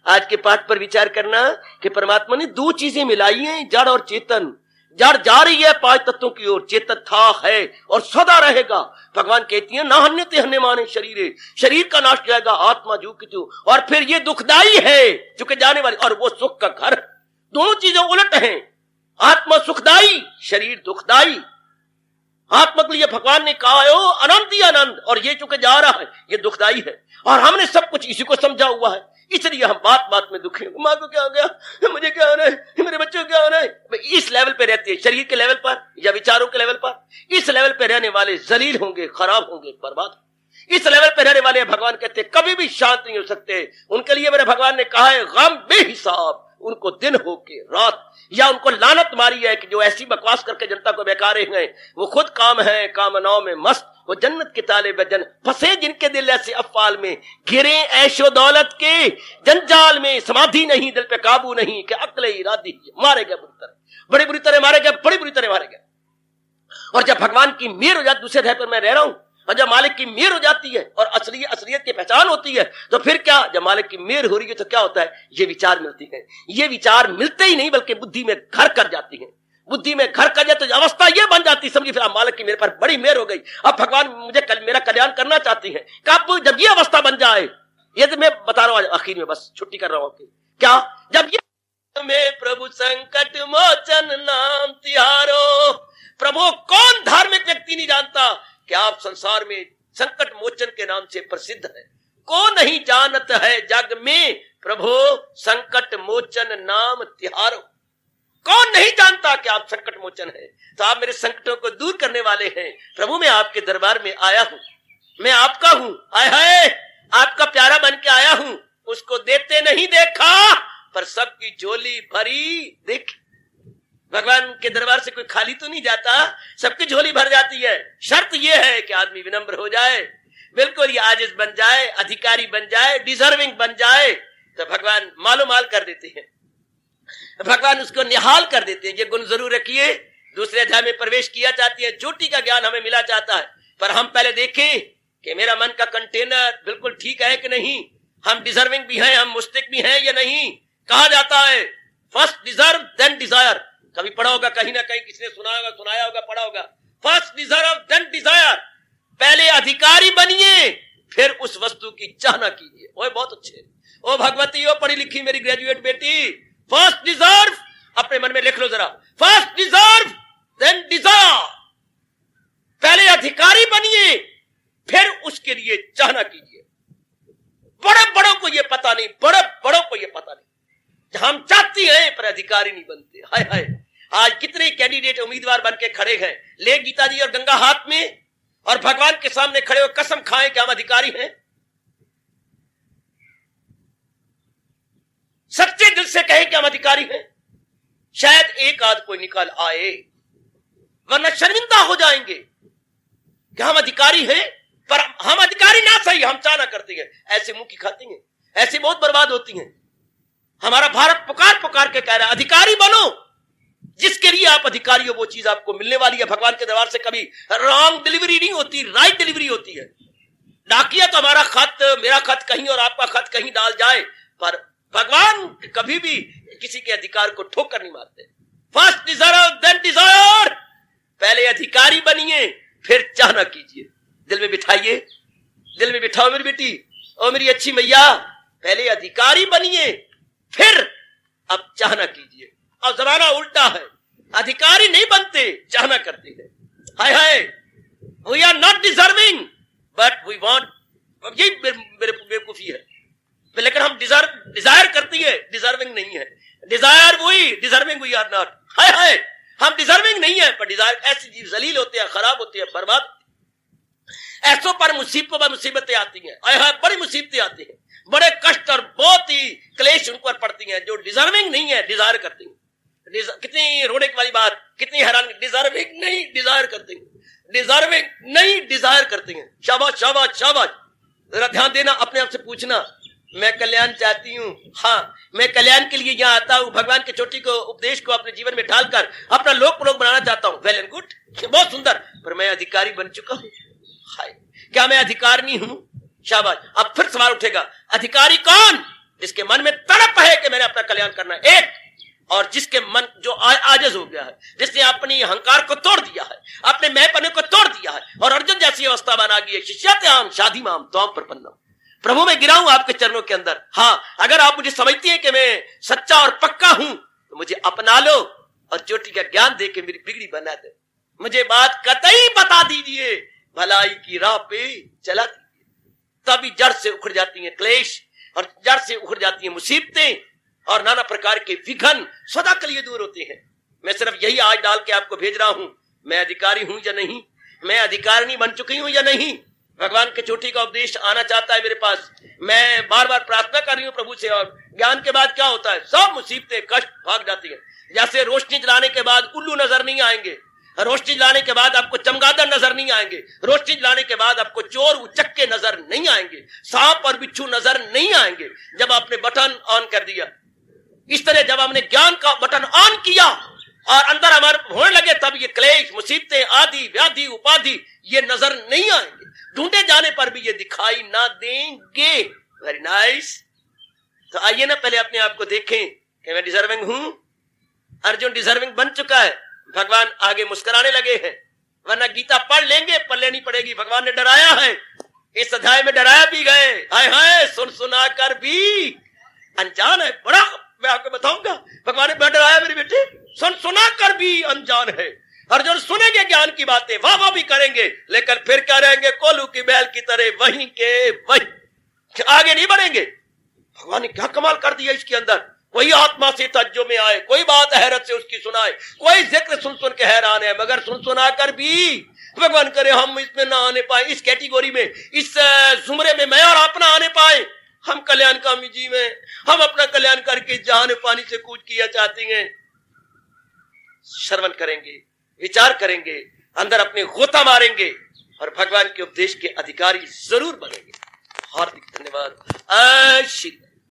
आज के पाठ पर विचार करना कि परमात्मा ने दो चीजें मिलाई हैं, जड़ और चेतन। जड़ जा रही है 5 तत्वों की ओर, चेतन था, है और सदा रहेगा। भगवान कहती है ना हन्यते हन्यमाने शरीरे, शरीर का नाश जाएगा, आत्मा जू की तू। और फिर ये दुखदाई है चुके जाने वाली, और वो सुख का घर। दोनों चीजें उलट हैं, आत्मा सुखदाई, शरीर दुखदाई। आत्मा के लिए भगवान ने कहा है ओ अनंत ही आनंद, और ये चुके जा रहा है ये दुखदाई है। और हमने सब कुछ इसी को समझा हुआ है, इसलिए हम बात बात में दुखी हैं। माँ को क्या हो गया, मुझे क्या होना है, मेरे बच्चों को क्या होना है। इस लेवल पे रहते हैं, शरीर के लेवल पर या विचारों के लेवल पर। इस लेवल पे रहने वाले जलील होंगे, खराब होंगे, बर्बाद। इस लेवल पे रहने वाले भगवान कहते हैं कभी भी शांत नहीं हो सकते। उनके लिए मेरे भगवान ने कहा है गम बेहिसाब, उनको दिन हो के रात, या उनको लानत मारी है कि जो ऐसी बकवास करके जनता को बेकारे हैं। वो खुद काम है, कामनाओं में मस्त, वो जन्नत के ताले बजन फंसे जिनके दिल ऐसे अफवाल में, घिरे ऐशो दौलत के जंजाल में, समाधि नहीं, दिल पे काबू नहीं, कि अक्ल इरादी मारे गए बुरी तरह, बड़ी बुरी तरह मारे गए, बड़ी बुरी तरह मारे गए। और जब भगवान की मेहर हो जाती, दूसरे अध्याय पर मैं रह रहा हूं, और जब मालिक की मेहर हो जाती है और असलियत की पहचान होती है, तो फिर क्या, जब मालिक की मेहर हो रही है तो क्या होता है, ये विचार मिलती है। ये विचार मिलते ही नहीं बल्कि बुद्धि में घर कर जाती है। बुद्धि में घर कर जाए तो अवस्था ये बन जाती, समझिए फिर मालिक की मेरे पर बड़ी मेहर हो गई, अब भगवान मुझे मेरा कल्याण करना चाहती है। कब? जब ये अवस्था बन जाए। ये तो मैं बता रहा हूं आखिर में, बस छुट्टी कर रहा हूं आपकी। क्या? जब ये में प्रभु संकट मोचन नाम तिहारो। प्रभु कौन धार्मिक व्यक्ति नहीं जानता कि आप संसार में संकट मोचन के नाम से प्रसिद्ध है। कौन नहीं जानत है जग में प्रभु संकट मोचन नाम तिहारो। कौन नहीं जानता कि आप संकट मोचन है, तो आप मेरे संकटों को दूर करने वाले हैं। प्रभु मैं आपके दरबार में आया हूं, मैं आपका हूं, आय हाय आपका प्यारा बन के आया हूं, उसको देते नहीं देखा पर सबकी झोली भरी देख। भगवान के दरबार से कोई खाली तो नहीं जाता, सबकी झोली भर जाती है। शर्त यह है कि आदमी विनम्र हो जाए, बिल्कुल ये आजिज बन जाए, अधिकारी बन जाए, डिजर्विंग बन जाए, तो भगवान मालो माल कर देते हैं, भगवान उसको निहाल कर देते हैं। ये गुण जरूर रखिए। दूसरे अध्याय में प्रवेश किया चाहती है, चोटी का ज्ञान हमें मिला चाहता है, पर हम पहले देखें कि मेरा मन का कंटेनर बिल्कुल ठीक है कि नहीं, हम डिजर्विंग भी हैं, हम मुस्तिक भी हैं या नहीं। कहा जाता है फर्स्ट डिजर्व देन डिजायर, कभी पढ़ा होगा कहीं ना कहीं, किसने सुनाया होगा पढ़ा होगा। फर्स्ट डिजर्व देन डिजायर, पहले अधिकारी बनिए फिर उस वस्तु की चाहना कीजिए। ओए बहुत अच्छे, ओ भगवती, ओ पढ़ी लिखी मेरी ग्रेजुएट बेटी, फर्स्ट डिजर्व अपने मन में लिख लो जरा, फर्स्ट डिजर्व देन डिजायर, पहले अधिकारी बनिए फिर उसके लिए चाहना कीजिए। बड़े बड़ों को यह पता नहीं, बड़े बड़ों को यह पता नहीं, हम चाहते हैं पर अधिकारी नहीं बनते। हाय हाय, आज कितने कैंडिडेट उम्मीदवार बन के खड़े हैं, ले गीता जी और गंगा हाथ में, और भगवान के सामने खड़े हो कसम खाएं कि हम अधिकारी हैं। सच्चे दिल से कहें कि हम अधिकारी हैं, शायद एक आध कोई निकाल आए, वरना शर्मिंदा हो जाएंगे कि हम अधिकारी हैं, पर हम अधिकारी ना सही, हम चाहना करते हैं। ऐसे मुंह की खाती हैं, ऐसे बहुत बर्बाद होती हैं। हमारा भारत पुकार पुकार के कह रहा है अधिकारी बनो, जिसके लिए आप अधिकारी हो वो चीज आपको मिलने वाली है। भगवान के दरबार से कभी रॉन्ग डिलीवरी नहीं होती, राइट डिलीवरी होती है। डाकिया तो हमारा खत, मेरा खत कहीं और आपका खत कहीं डाल जाए, पर भगवान कभी भी किसी के अधिकार को ठोकर नहीं मारते। फर्स्ट डिजर्व देन डिजायर, पहले अधिकारी बनिए फिर चाहना कीजिए। दिल में बिठाइए, दिल में बिठाओ मेरी बेटी, और मेरी अच्छी मैया, पहले अधिकारी बनिए फिर अब चाहना कीजिए। और जमाना उल्टा है, अधिकारी नहीं बनते, चाहना करते हैं। हाय हाय, we are not deserving but we want, यही मेरे बेवकूफी है, लेकिन हम डिजायर करती है, डिजर्विंग नहीं है। डिजायर वही, डिजर्विंग वी आर नॉट। हाय हाय, हम डिजर्विंग नहीं है पर डिजायर, ऐसी चीज जलील होते हैं, खराब होती है, बर्बाद, ऐसों पर मुसीबतें आती हैं। हाय हाय, बड़ी मुसीबतें आती हैं, बड़े कष्ट और बहुत ही क्लेश उन पर पड़ती हैं जो डिजर्विंग नहीं है, डिजायर करती हैं। कितनी रोने वाली बात, कितनी हैरान, डिजर्विंग नहीं डिजायर करते हैं, डिजर्विंग नहीं डिजायर करते हैं। शाबाश शाबाश शाबाश, जरा ध्यान देना, अपने आप से पूछना, मैं कल्याण चाहती हूँ, हाँ मैं कल्याण के लिए यहाँ आता हूँ, भगवान के चोटी को, उपदेश को अपने जीवन में ढालकर अपना लोक प्रलोक बनाना चाहता हूँ। वेल एंड गुड, बहुत सुंदर, पर मैं अधिकारी बन चुका हूँ। हाय, क्या मैं अधिकारी हूँ? शाबाश। अब फिर सवाल उठेगा, अधिकारी कौन? जिसके मन में तड़प है कि मैंने अपना कल्याण करना है, एक, और जिसके मन जो आजिज हो गया है, जिसने अपनी अहंकार को तोड़ दिया है, अपने मैंपने को तोड़ दिया है, और अर्जुन जैसी अवस्था बना गई है, शिष्यात्याम शादी माम त्वाम प्रपन्नम, प्रभु मैं गिरा हूं आपके चरणों के अंदर। हाँ, अगर आप मुझे समझती हैं कि मैं सच्चा और पक्का हूं तो मुझे अपना लो और चोटी का ज्ञान दे के मेरी बिगड़ी बना दे। मुझे बात कतई बता दीजिए, भलाई की राह पे चला दीजिए, तभी जड़ से उखड़ जाती हैं क्लेश, और जड़ से उखड़ जाती हैं मुसीबतें, और नाना प्रकार के विघन सदा के लिए दूर होते हैं। मैं सिर्फ यही आज डाल के आपको भेज रहा हूं, मैं अधिकारी हूं या नहीं, मैं अधिकारिणी बन चुकी हूं या नहीं। भगवान के चोटी का उपदेश आना चाहता है मेरे पास, मैं बार बार प्रार्थना कर रही हूं प्रभु से, और ज्ञान के बाद क्या होता है, सब मुसीबतें कष्ट भाग जाती है। जैसे रोशनी जलाने के बाद उल्लू नजर नहीं आएंगे, रोशनी जलाने के बाद आपको चमगादड़ नजर नहीं आएंगे, रोशनी जलाने के बाद आपको चोर उचक्के नजर नहीं आएंगे, सांप और बिच्छू नजर नहीं आएंगे, जब आपने बटन ऑन कर दिया। इस तरह जब हमने ज्ञान का बटन ऑन किया और अंदर हमारे होने लगे, तब ये क्लेश, मुसीबतें, आदि व्याधि उपाधि ये नजर नहीं आएंगे, ढूंढे जाने पर भी ये दिखाई ना देंगे। Very nice. तो आइए ना पहले अपने आप को देखें कि मैं डिजर्विंग हूं। अर्जुन डिजर्विंग बन चुका है, भगवान आगे मुस्कुराने लगे हैं, वरना गीता पढ़ लेंगे पर लेनी पड़ेगी। भगवान ने डराया है, इस अध्याय में डराया भी गए। हाय हाय, सुन सुना कर भी अनजान है, बड़ा मैं आपको बताऊंगा, भगवान ने डराया मेरे बेटे, सुन सुना कर भी अनजान है। अर्जुन सुनेंगे ज्ञान की बातें, वाह वाह भी करेंगे, लेकिन फिर क्या रहेंगे, कोलू की बैल की तरह वहीं के वहीं, आगे नहीं बढ़ेंगे। भगवान ने क्या कमाल कर दिया इसके अंदर, कोई आत्मा से तज्जो में आए, कोई बात हैरत से उसकी सुनाए, कोई जिक्र सुन सुन के हैरान है, मगर सुन सुना कर भी भगवान करे हम इसमें ना आने पाए, इस कैटेगरी में, इस जुमरे में मैं और आप ना आने पाए। हम कल्याणकामी जी में, हम अपना कल्याण करके जहां पानी से कूच किया चाहते हैं। श्रवण करेंगे, विचार करेंगे, अंदर अपने गोता मारेंगे और भगवान के उपदेश के अधिकारी जरूर बनेंगे। हार्दिक धन्यवाद। श्री